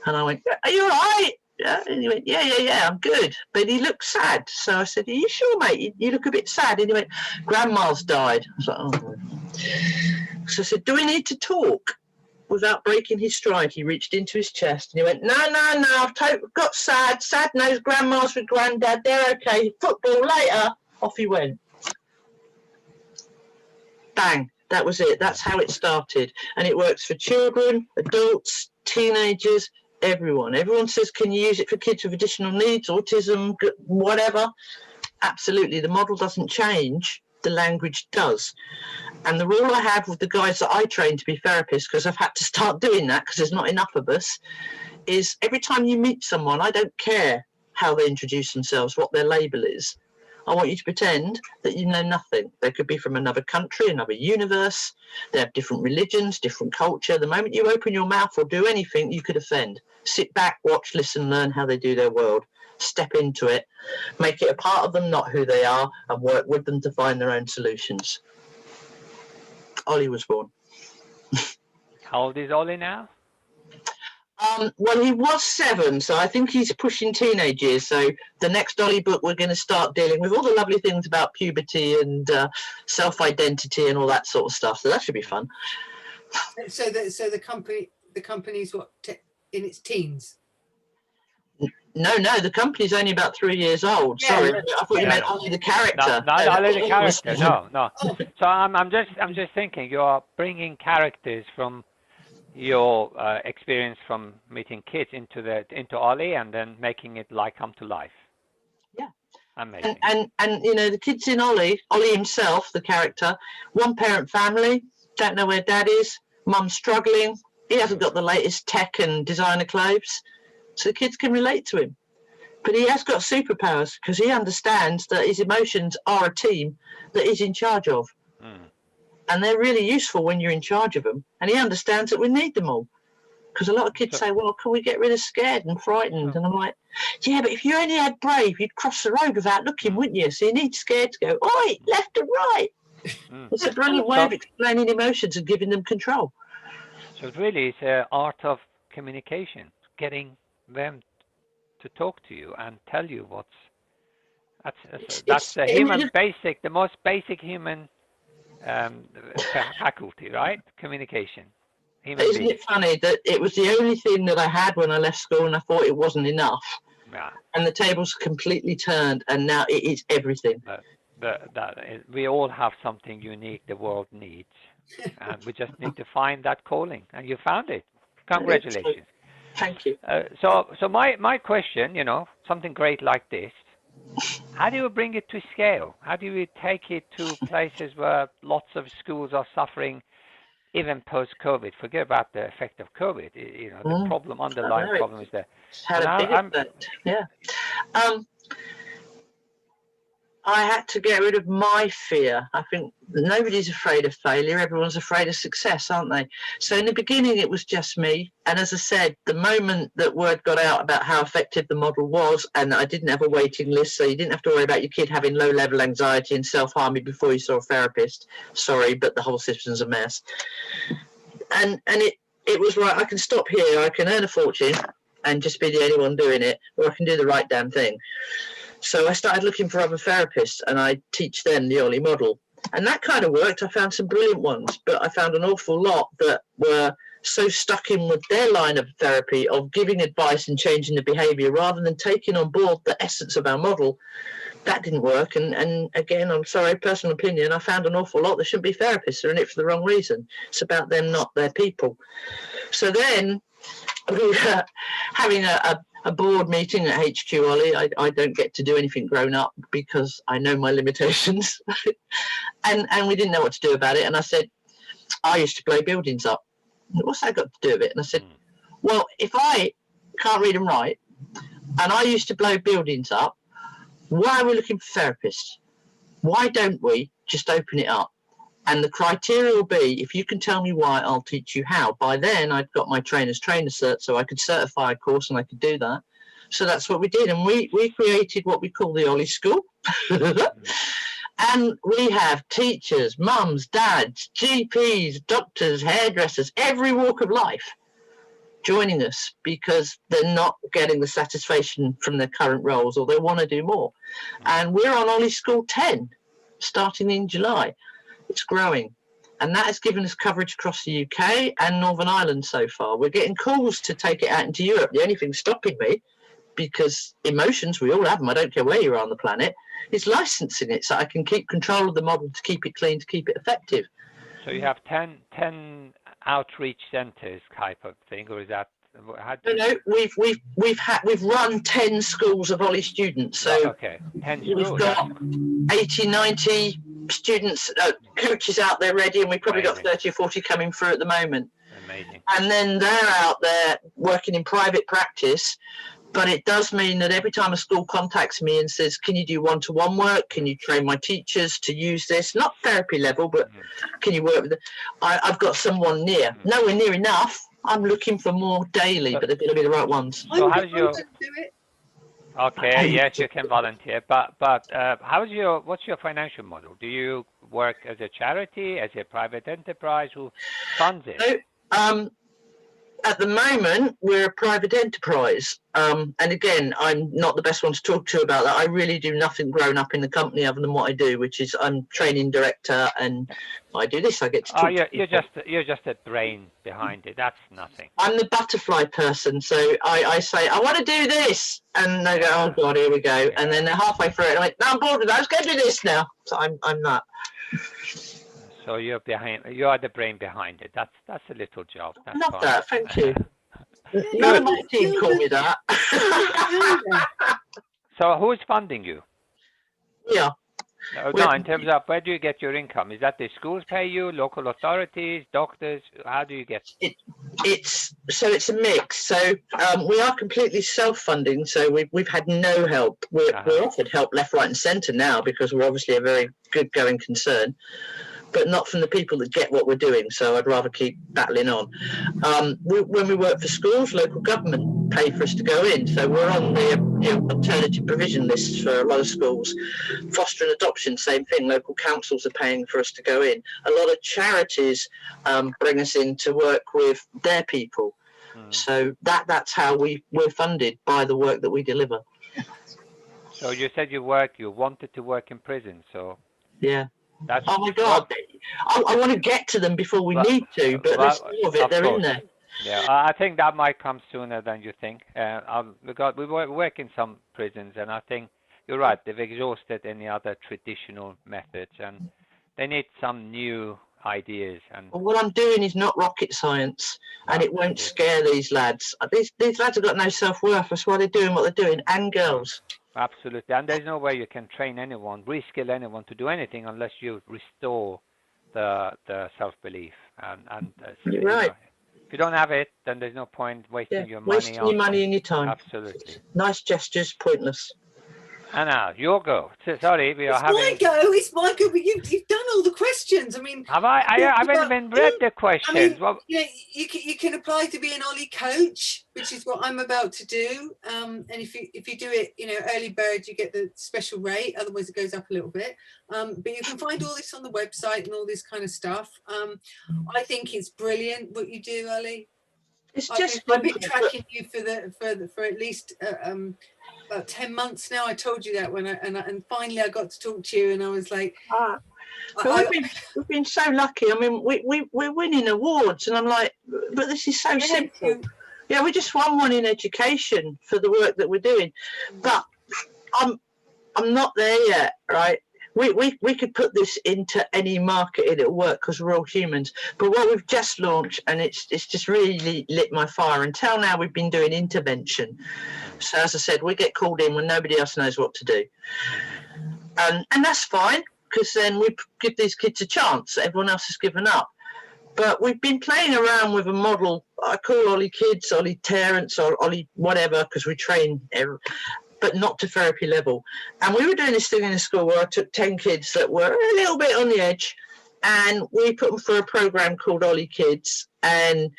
C: And I went, are you all right? Yeah. And he went, yeah, I'm good. But he looked sad. So I said, are you sure, mate? You look a bit sad. And he went, Grandma's died. I was like, oh. So I said, do we need to talk? Without breaking his stride, he reached into his chest and he went, no, I've got sad. Sad knows Grandma's with Granddad. They're okay. Football later. Off he went. Bang, that was it. That's how it started. And it works for children, adults, teenagers, everyone. Everyone says, can you use it for kids with additional needs, autism, whatever? Absolutely. The model doesn't change. The language does. And the rule I have with the guys that I train to be therapists, because I've had to start doing that because there's not enough of us, is every time you meet someone, I don't care how they introduce themselves, what their label is. I want you to pretend that you know nothing. They could be from another country, another universe. They have different religions, different culture. The moment you open your mouth or do anything, you could offend. Sit back, watch, listen, learn how they do their world. Step into it. Make it a part of them, not who they are, and work with them to find their own solutions. Ollie was born.
A: How old is Ollie now?
C: Well, he was 7, so I think he's pushing teenage years. So the next Ollie book, we're going to start dealing with all the lovely things about puberty and self-identity and all that sort of stuff. So that should be fun.
B: So the company's what, in its teens?
C: No, the company's only about 3 years old.
B: Yeah,
C: Sorry,
B: yeah.
C: I thought you meant only the character.
A: No, only the character. No.
B: Oh.
A: So I'm just thinking you are bringing characters from your experience from meeting kids into Ollie and then making it like come to life.
C: Yeah.
A: Amazing.
C: And you know, the kids in Ollie himself, the character, one parent family, don't know where dad is, mum's struggling, he hasn't got the latest tech and designer clothes, so the kids can relate to him. But he has got superpowers because he understands that his emotions are a team that he's in charge of. And they're really useful when you're in charge of them. And he understands that we need them all. Because a lot of kids say, well, can we get rid of scared and frightened? And I'm like, yeah, but if you only had brave, you'd cross the road without looking, wouldn't you? So you need scared to go, oi, left and right. It's a brilliant way of explaining emotions and giving them control.
A: So it really is an art of communication, getting them to talk to you and tell you what's... That's the human basic, the most basic human faculty, right? Communication.
C: Isn't it funny that it was the only thing that I had when I left school and I thought it wasn't enough?
A: Yeah.
C: And the tables completely turned and now it is everything.
A: We all have something unique the world needs. And we just need to find that calling. And you found it. Congratulations.
C: Thank you.
A: So my question, you know, something great like this, how do you bring it to scale? How do you take it to places where lots of schools are suffering, even post-COVID? Forget about the effect of COVID. You know, the problem, underlying problem is there.
C: Had a big effect. Yeah. I had to get rid of my fear. I think nobody's afraid of failure. Everyone's afraid of success, aren't they? So in the beginning, it was just me. And as I said, the moment that word got out about how effective the model was, and I didn't have a waiting list, so you didn't have to worry about your kid having low-level anxiety and self-harming before you saw a therapist. Sorry, but the whole system's a mess. And it was right, I can stop here, I can earn a fortune and just be the only one doing it, or I can do the right damn thing. So I started looking for other therapists and I teach them the Ollie model. And that kind of worked. I found some brilliant ones, but I found an awful lot that were so stuck in with their line of therapy of giving advice and changing the behavior rather than taking on board the essence of our model. That didn't work. And again, I'm sorry, personal opinion, I found an awful lot that shouldn't be therapists. They're in it for the wrong reason. It's about them, not their people. So then we were having a board meeting at HQ Ollie. I don't get to do anything grown up because I know my limitations. and we didn't know what to do about it. And I said, I used to blow buildings up. What's that got to do with it? And I said, well, if I can't read and write and I used to blow buildings up, why are we looking for therapists? Why don't we just open it up? And the criteria will be, if you can tell me why, I'll teach you how. By then, I'd got my trainer's trainer cert, so I could certify a course and I could do that. So that's what we did. And we created what we call the Ollie School. And we have teachers, mums, dads, GPs, doctors, hairdressers, every walk of life joining us because they're not getting the satisfaction from their current roles or they want to do more. And we're on Ollie School 10, starting in July. It's growing, and that has given us coverage across the UK and Northern Ireland so far. We're getting calls to take it out into Europe. The only thing stopping me, because emotions, we all have them, I don't care where you are on the planet, is licensing it so I can keep control of the model to keep it clean, to keep it effective.
A: So you have 10 outreach centres type of thing, or is that?
C: No, we've run 10 schools of Ollie students. So
A: 10 schools.
C: We've got 80, 90 students, coaches out there ready, and we've probably got 30 or 40 coming through at the moment.
A: Amazing.
C: And then they're out there working in private practice. But it does mean that every time a school contacts me and says, can you do one-to-one work? Can you train my teachers to use this? Not therapy level, but can you work with it? I've got someone near. Nowhere near enough. I'm looking for more daily, but they've got to be the right ones.
A: So how's your... Okay, yes, you can volunteer. But what's your financial model? Do you work as a charity, as a private enterprise? Who funds it?
C: So, at the moment, we're a private enterprise. And again, I'm not the best one to talk to about that. I really do nothing grown up in the company other than what I do, which is I'm training director, and I do this. I get to talk to people.
A: You're just a brain behind it. That's nothing.
C: I'm the butterfly person, so I say, I want to do this, and they go, oh God, here we go. And then they're halfway through it, and I'm like, no, I'm bored with that, let's go do this now. So I'm that.
A: So you're the brain behind it. That's a little job. That's
C: Love
A: fine.
C: that, thank you. None of my team call me that.
A: So who's funding you?
C: Yeah.
A: No, in terms of where do you get your income? Is that the schools pay you, local authorities, doctors? How do you get
C: It's a mix. So we are completely self-funding. So we've had no help. We're offered help left, right, and centre now because we're obviously a very good going concern, but not from the people that get what we're doing. So I'd rather keep battling on. When we work for schools, local government pay for us to go in. So we're on the alternative provision lists for a lot of schools. Foster and adoption, same thing. Local councils are paying for us to go in. A lot of charities bring us in to work with their people. So that's how we're funded, by the work that we deliver.
A: So you said you wanted to work in prison, so
C: yeah.
A: That's
C: oh my God! I want to get to them before we need to, but there's more of it. They're in there.
A: Yeah, I think that might come sooner than you think. We work in some prisons, and I think you're right. They've exhausted any other traditional methods, and they need some new ideas. And
C: well, what I'm doing is not rocket science, and it won't scare these lads. These lads have got no self-worth. That's why they're doing what they're doing, and girls.
A: Absolutely, and there's no way you can train anyone, reskill anyone to do anything unless you restore the self-belief. And
C: you're right.
A: If you don't have it, then there's no point wasting your money.
C: Wasting your money and your time.
A: Absolutely.
C: Nice gestures, pointless.
A: Anna, your go. Sorry,
B: it's my go. But you've done all the questions. I mean,
A: have I? I haven't even read the questions.
B: I mean, you can apply to be an Ollie coach, which is what I'm about to do. And if you do it, early bird, you get the special rate. Otherwise, it goes up a little bit. But you can find all this on the website and all this kind of stuff. I think it's brilliant what you do, Ollie. I've been tracking you for at least about 10 months now. I told you that and finally I got to talk to you, and I was like,
C: we've been so lucky. I mean, we're winning awards, and I'm like, but this is so simple. Yeah, we just won one in education for the work that we're doing, but I'm not there yet, right? We could put this into any market and it'll work because we're all humans. But what we've just launched, and it's just really lit my fire. Until now, we've been doing intervention. So as I said, we get called in when nobody else knows what to do. And that's fine, because then we give these kids a chance that everyone else has given up. But we've been playing around with a model I call Ollie Kids, Ollie Parents, or Ollie whatever, because we train but not to therapy level. And we were doing this thing in the school where I took 10 kids that were a little bit on the edge, and we put them through a program called Ollie Kids, and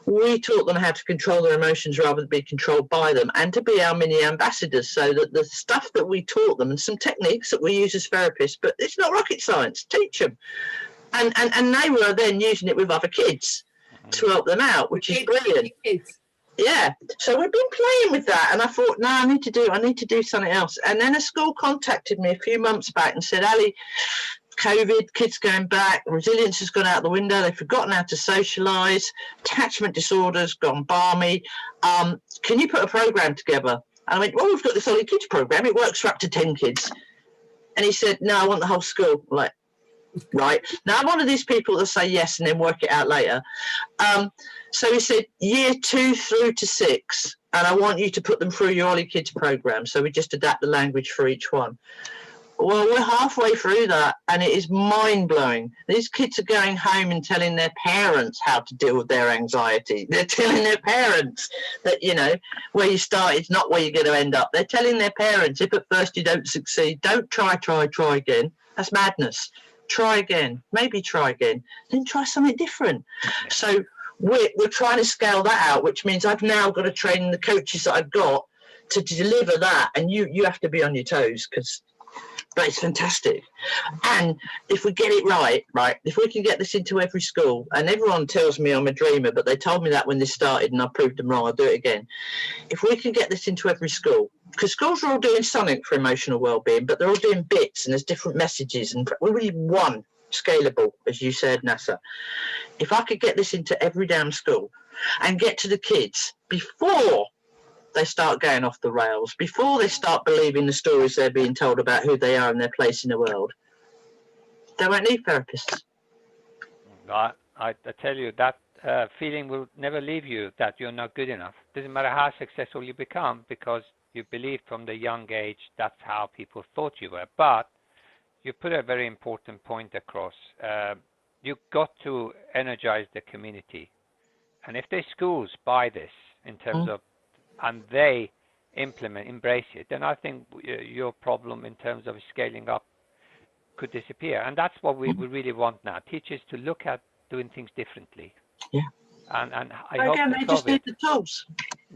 C: we taught them how to control their emotions rather than be controlled by them, and to be our mini ambassadors, so that the stuff that we taught them and some techniques that we use as therapists, but it's not rocket science, teach them. And they were then using it with other kids to help them out, which is brilliant. Yeah, so we've been playing with that, and I thought, no, I need to do something else. And then a school contacted me a few months back and said, Ali, COVID, kids going back, resilience has gone out the window, they've forgotten how to socialise, attachment disorders gone balmy. Can you put a program together? And I went, well, we've got this Ollie Kids program, it works for up to 10 kids. And he said, no, I want the whole school. I'm like, right. Now, I'm one of these people that say yes and then work it out later. So he said, year 2 through to 6, and I want you to put them through your Ollie Kids program. So we just adapt the language for each one. Well, we're halfway through that, and it is mind-blowing. These kids are going home and telling their parents how to deal with their anxiety. They're telling their parents that, where you start is not where you're going to end up. They're telling their parents, if at first you don't succeed, don't try again. That's madness. Try again, maybe try again, then try something different. So we're trying to scale that out, which means I've now got to train the coaches that I've got to deliver that, and you have to be on your toes, because but it's fantastic. And if we get it right, if we can get this into every school, and everyone tells me I'm a dreamer, but they told me that when this started and I proved them wrong, I'll do it again. If we can get this into every school, because schools are all doing something for emotional well-being, but they're all doing bits and there's different messages, and we need one scalable, as you said, NASA. If I could get this into every damn school and get to the kids before they start going off the rails, before they start believing the stories they're being told about who they are and their place in the world, they won't need therapists.
A: I tell you, that feeling will never leave you, that you're not good enough. Doesn't matter how successful you become, because you believe from the young age that's how people thought you were. But you put a very important point across. You've got to energize the community. And if the schools buy this in terms of, and they embrace it, then I think your problem in terms of scaling up could disappear. And that's what we really want now, teachers to look at doing things differently.
C: Yeah.
A: And I hope
C: they just need the tools.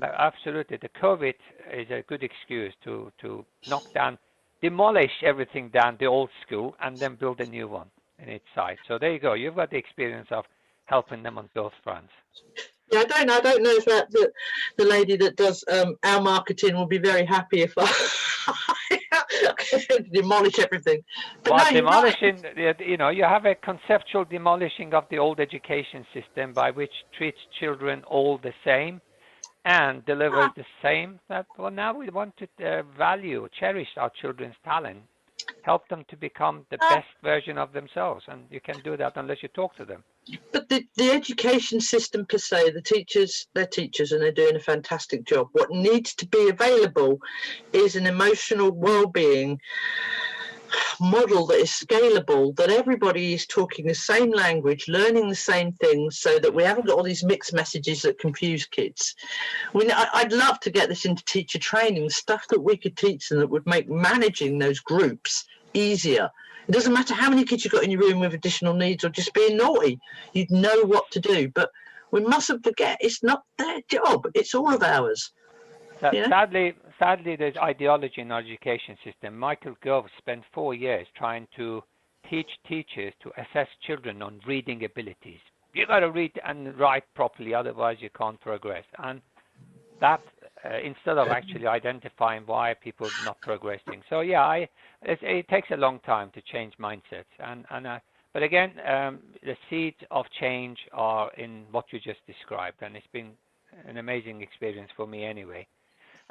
A: Absolutely. The COVID is a good excuse to knock down, demolish everything down the old school and then build a new one in its site. So there you go. You've got the experience of helping them on both fronts.
C: Yeah, I don't know if the lady that does our marketing will be very happy if I demolish everything. But
A: well,
C: no,
A: demolishing, you know, you have a conceptual demolishing of the old education system by which treats children all the same and delivers the same. Well, now we want to value, cherish our children's talent, help them to become the best version of themselves. And you can do that unless you talk to them.
C: But the education system per se, the teachers, they're teachers and they're doing a fantastic job. What needs to be available is an emotional well-being model that is scalable, that everybody is talking the same language, learning the same things, so that we haven't got all these mixed messages that confuse kids. I'd love to get this into teacher training, stuff that we could teach them that would make managing those groups easier. It doesn't matter how many kids you've got in your room with additional needs or just being naughty, you'd know what to do. But we mustn't forget, it's not their job, it's all of ours.
A: Sadly, there's ideology in our education system. Michael Gove spent 4 years trying to teach teachers to assess children on reading abilities. You got to read and write properly, otherwise you can't progress. And that, instead of actually identifying why people are not progressing. So yeah, it takes a long time to change mindsets. But again, the seeds of change are in what you just described, and it's been an amazing experience for me anyway.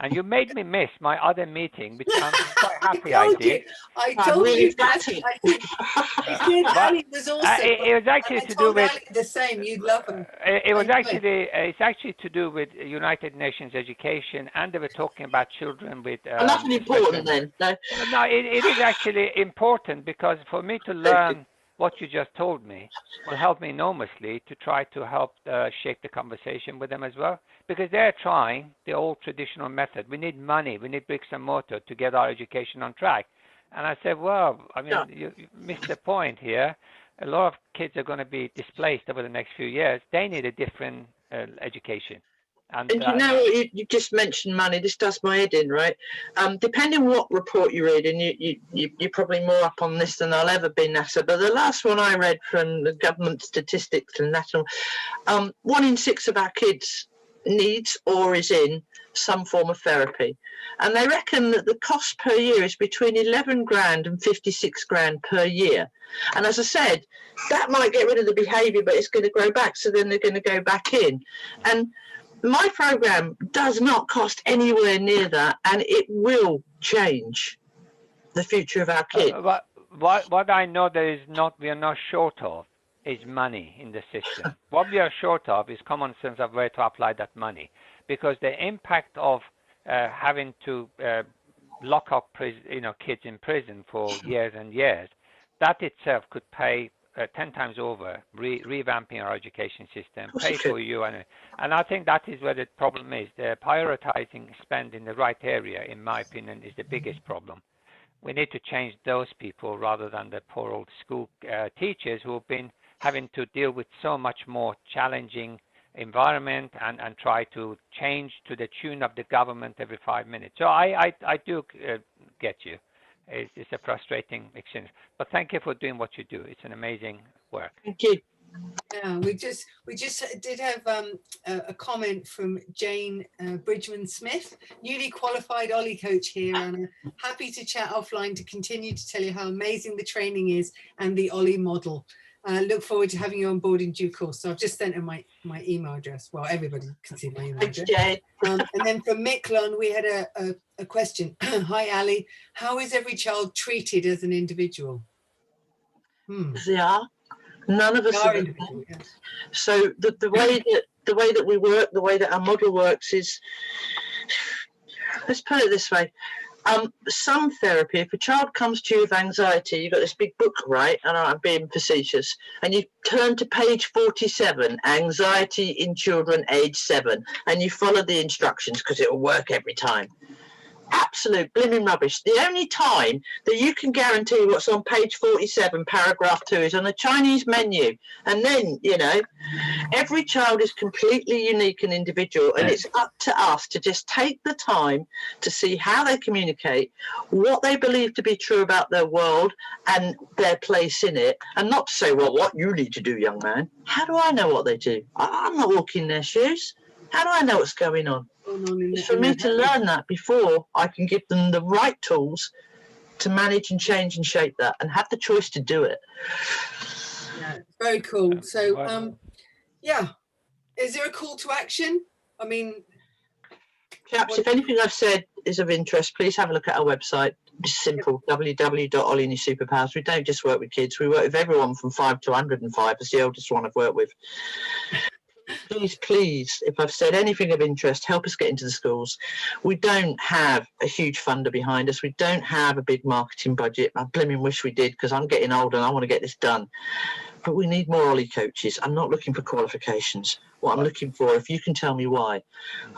A: And you made me miss my other meeting, which I'm quite happy I did.
B: I told you that. I did, Ali was awesome.
A: It was actually to do with
B: the same. You'd love him.
A: It's actually to do with United Nations education, and they were talking about children with.
C: Nothing important then.
A: No, it is actually important, because for me to learn what you just told me will help me enormously to try to help shape the conversation with them as well, because they're trying the old traditional method. We need money, we need bricks and mortar to get our education on track. And I said, well, I mean, you missed the point here. A lot of kids are going to be displaced over the next few years. They need a different education. And
C: you know, you just mentioned money. This does my head in, right? Depending on what report you read, and you're probably more up on this than I'll ever be, NASA. But the last one I read from the government statistics and national, 1 in 6 of our kids needs or is in some form of therapy, and they reckon that the cost per year is between 11 grand and 56 grand per year. And as I said, that might get rid of the behaviour, but it's going to grow back. So then they're going to go back in, and my program does not cost anywhere near that, and it will change the future of our kids.
A: What I know we are not short of is money in the system. What we are short of is common sense of where to apply that money, because the impact of having to lock up kids in prison for years and years, that itself could pay 10 times over, revamping our education system, pay for you. And I think that is where the problem is. The prioritizing spend in the right area, in my opinion, is the biggest problem. We need to change those people rather than the poor old school teachers who have been having to deal with so much more challenging environment and try to change to the tune of the government every 5 minutes. So I do get you. It's a frustrating experience. But thank you for doing what you do. It's an amazing work.
C: Thank you.
B: Yeah, we just did have a comment from Jane Bridgman Smith, newly qualified Ollie coach here, and happy to chat offline to continue to tell you how amazing the training is and the Ollie model. Look forward to having you on board in due course. So I've just sent her my email address. Well, everybody can see my email address. And then from Micklon, we had a question. Hi, Ali. How is every child treated as an individual?
C: They are. None of us are the same.
B: Yeah.
C: So the way that we work, the way that our model works is, let's put it this way. Some therapy, if a child comes to you with anxiety, you've got this big book, right? And I'm being facetious. And you turn to page 47, Anxiety in Children Age 7, and you follow the instructions because it will work every time. Absolute blimmin' rubbish. The only time that you can guarantee what's on page 47, paragraph 2, is on a Chinese menu. And then, you know, every child is completely unique and individual, and it's up to us to just take the time to see how they communicate, what they believe to be true about their world and their place in it, and not to say, well, what you need to do, young man. How do I know what they do? I'm not walking in their shoes. How do I know what's going on? It's for me to learn that before I can give them the right tools to manage and change and shape that and have the choice to do it.
B: Yeah, very cool. So, yeah, is there a call to action? I mean,
C: chaps, if anything I've said is of interest, please have a look at our website. It's simple, www.ollieandyoursuperpowers. We don't just work with kids, we work with everyone from 5 to 105. It's the oldest one I've worked with. Please, if I've said anything of interest, help us get into the schools. We don't have a huge funder behind us. We don't have a big marketing budget. I blimmin' wish we did, because I'm getting old and I want to get this done. But we need more Ollie coaches. I'm not looking for qualifications. What I'm looking for, if you can tell me why,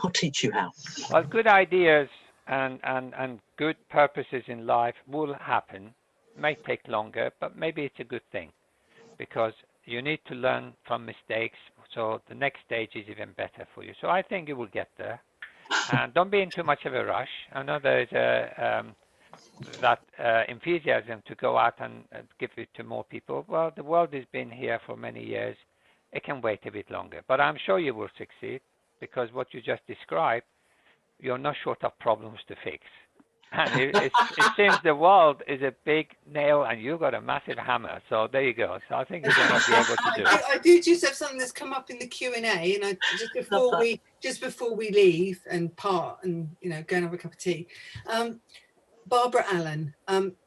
C: I'll teach you how.
A: Well, good ideas and good purposes in life will happen. It may take longer, but maybe it's a good thing, because you need to learn from mistakes, so the next stage is even better for you. So I think you will get there. And don't be in too much of a rush. I know there is that enthusiasm to go out and give it to more people. Well, the world has been here for many years. It can wait a bit longer. But I'm sure you will succeed, because what you just described, you're not short of problems to fix. And it seems the world is a big nail and you've got a massive hammer. So there you go. So I think you're going to be able to do it.
B: I do just have something that's come up in the Q&A, and just before we leave and part and, you know, go and have a cup of tea. Barbara Allen,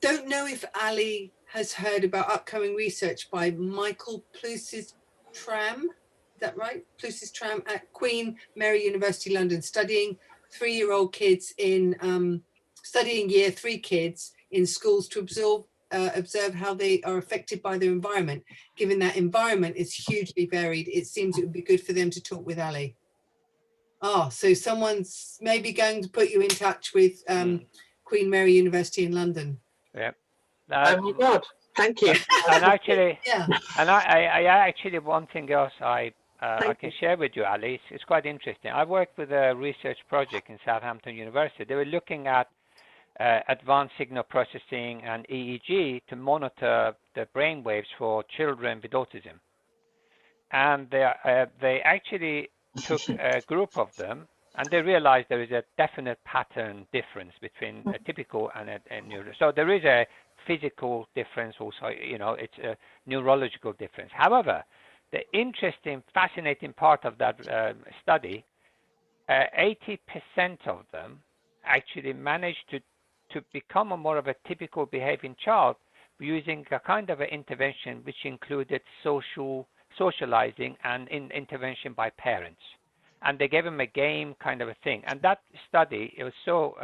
B: don't know if Ali has heard about upcoming research by Michael Plusis-Tram, is that right? Plusis-Tram at Queen Mary University London, studying 3-year-old kids in studying year 3 kids in schools to observe how they are affected by their environment. Given that environment is hugely varied, it seems it would be good for them to talk with Ali. So someone's maybe going to put you in touch with Queen Mary University in London.
A: Yeah.
C: Oh my God, thank you.
A: And actually,
B: yeah.
A: And I actually, one thing else I can share with you, Ali, it's quite interesting. I worked with a research project in Southampton University. They were looking at advanced signal processing and EEG to monitor the brain waves for children with autism. And they actually took a group of them, and they realized there is a definite pattern difference between a typical and a neuro. So there is a physical difference also, you know, it's a neurological difference. However, the interesting, fascinating part of that study, 80% of them actually managed to become a more of a typical behaving child using a kind of an intervention which included socializing and intervention by parents. And they gave them a game kind of a thing. And that study, it was so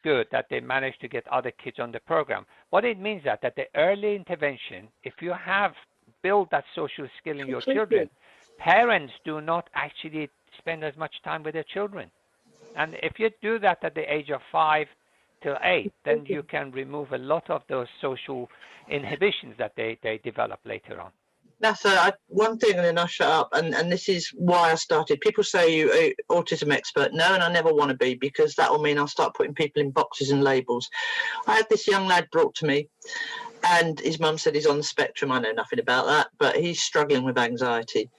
A: good that they managed to get other kids on the program. What it means that the early intervention, if you have built that social skill in your children, parents do not actually spend as much time with their children. And if you do that at the age of 5 till 8, then you can remove a lot of those social inhibitions that they develop later on.
C: That's one thing, and then I'll shut up. And this is why I started. People say you autism expert. No, and I never want to be, because that will mean I'll start putting people in boxes and labels. I had this young lad brought to me, and his mum said he's on the spectrum. I know nothing about that, but he's struggling with anxiety.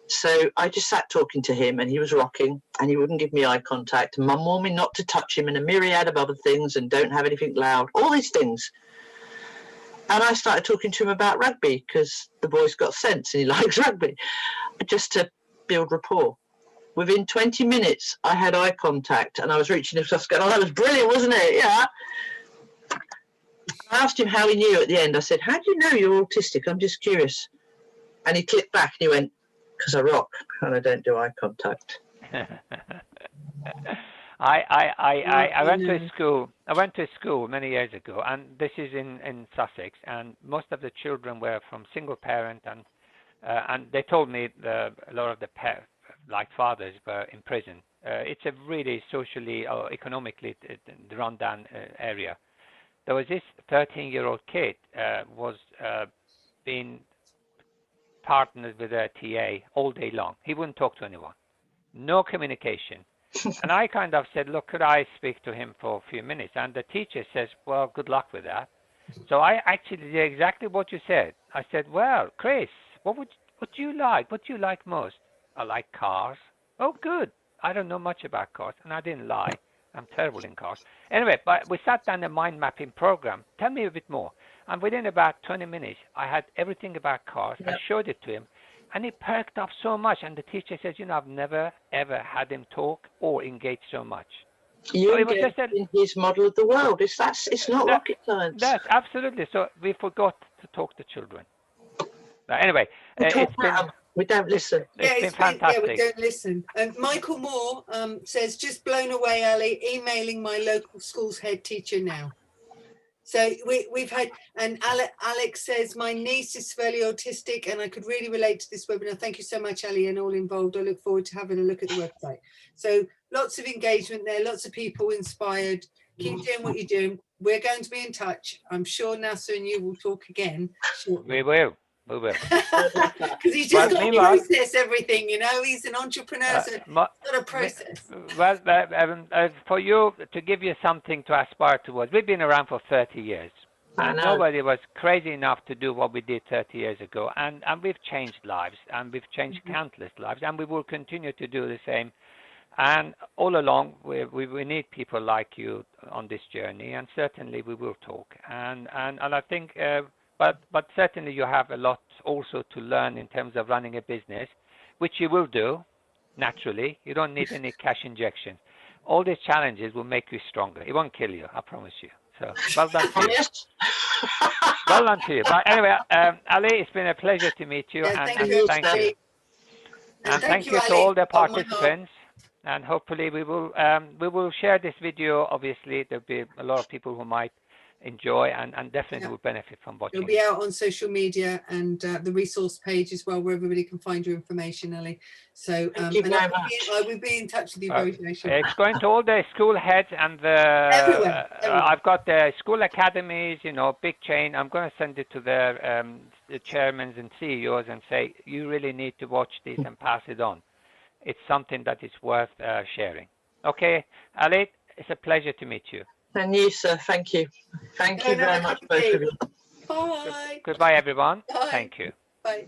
C: So I just sat talking to him, and he was rocking, and he wouldn't give me eye contact. Mum warned me not to touch him, and a myriad of other things, and don't have anything loud, all these things. And I started talking to him about rugby, because the boy's got sense and he likes rugby, just to build rapport. Within 20 minutes, I had eye contact, and I was reaching across going, oh, that was brilliant, wasn't it? Yeah. I asked him how he knew at the end. I said, how do you know you're autistic? I'm just curious. And he clicked back and he went, because I rock and I don't do eye contact.
A: I went to a school. I went to a school many years ago, and this is in Sussex. And most of the children were from single parent, and they told me a lot of the fathers were in prison. It's a really socially or economically run down area. There was this 13-year-old kid was being partnered with a TA all day long. He wouldn't talk to anyone. No communication. And I kind of said, look, could I speak to him for a few minutes? And the teacher says, well, good luck with that. So I actually did exactly what you said. I said, well, Chris, what do you like? What do you like most? I like cars. Oh, good. I don't know much about cars. And I didn't lie. I'm terrible in cars. Anyway, but we sat down a mind mapping program. Tell me a bit more. And within about 20 minutes, I had everything about cars. Yep. I showed it to him. And he perked up so much. And the teacher says, I've never, ever had him talk or engage so much.
C: You get in his model of the world. It's not rocket science.
A: That's absolutely. So we forgot to talk to children. Anyway,
C: we don't listen.
A: It's been fantastic.
B: Yeah, we don't listen. And Michael Moore says, just blown away, Ali, emailing my local school's head teacher now. So we've had, and Alex says, my niece is severely autistic and I could really relate to this webinar. Thank you so much, Ali, and all involved. I look forward to having a look at the website. So lots of engagement there, lots of people inspired. Keep doing what you're doing. We're going to be in touch. I'm sure Nasser and you will talk again shortly.
A: We will.
B: Because he's just got to process everything, He's an entrepreneur, so he's got a process.
A: Well, for you, to give you something to aspire towards, we've been around for 30 years. And nobody was crazy enough to do what we did 30 years ago. And we've changed lives, and we've changed countless lives, and we will continue to do the same. And all along, we need people like you on this journey, and certainly we will talk. And I think... But certainly you have a lot also to learn in terms of running a business, which you will do naturally. You don't need any cash injection. All these challenges will make you stronger. It won't kill you, I promise you. So well done to you. Well done to you. But anyway, Ali, it's been a pleasure to meet you.
B: Yeah,
A: and
B: thank you.
A: And thank you to all the participants. And hopefully we will share this video. Obviously, there'll be a lot of people who might enjoy and definitely will benefit from watching.
B: It'll be out on social media and the resource page as well, where everybody can find your information, Ali. So I will be in touch with you very soon.
A: It's going to all the school heads and
B: everywhere.
A: I've got the school academies, big chain. I'm going to send it to the chairmen and CEOs and say, you really need to watch this and pass it on. It's something that is worth sharing. Okay, Ali, it's a pleasure to meet you.
C: And you, sir. Thank you. Thank you very much, both of you.
B: Bye.
A: Goodbye, everyone.
B: Bye.
A: Thank you.
B: Bye.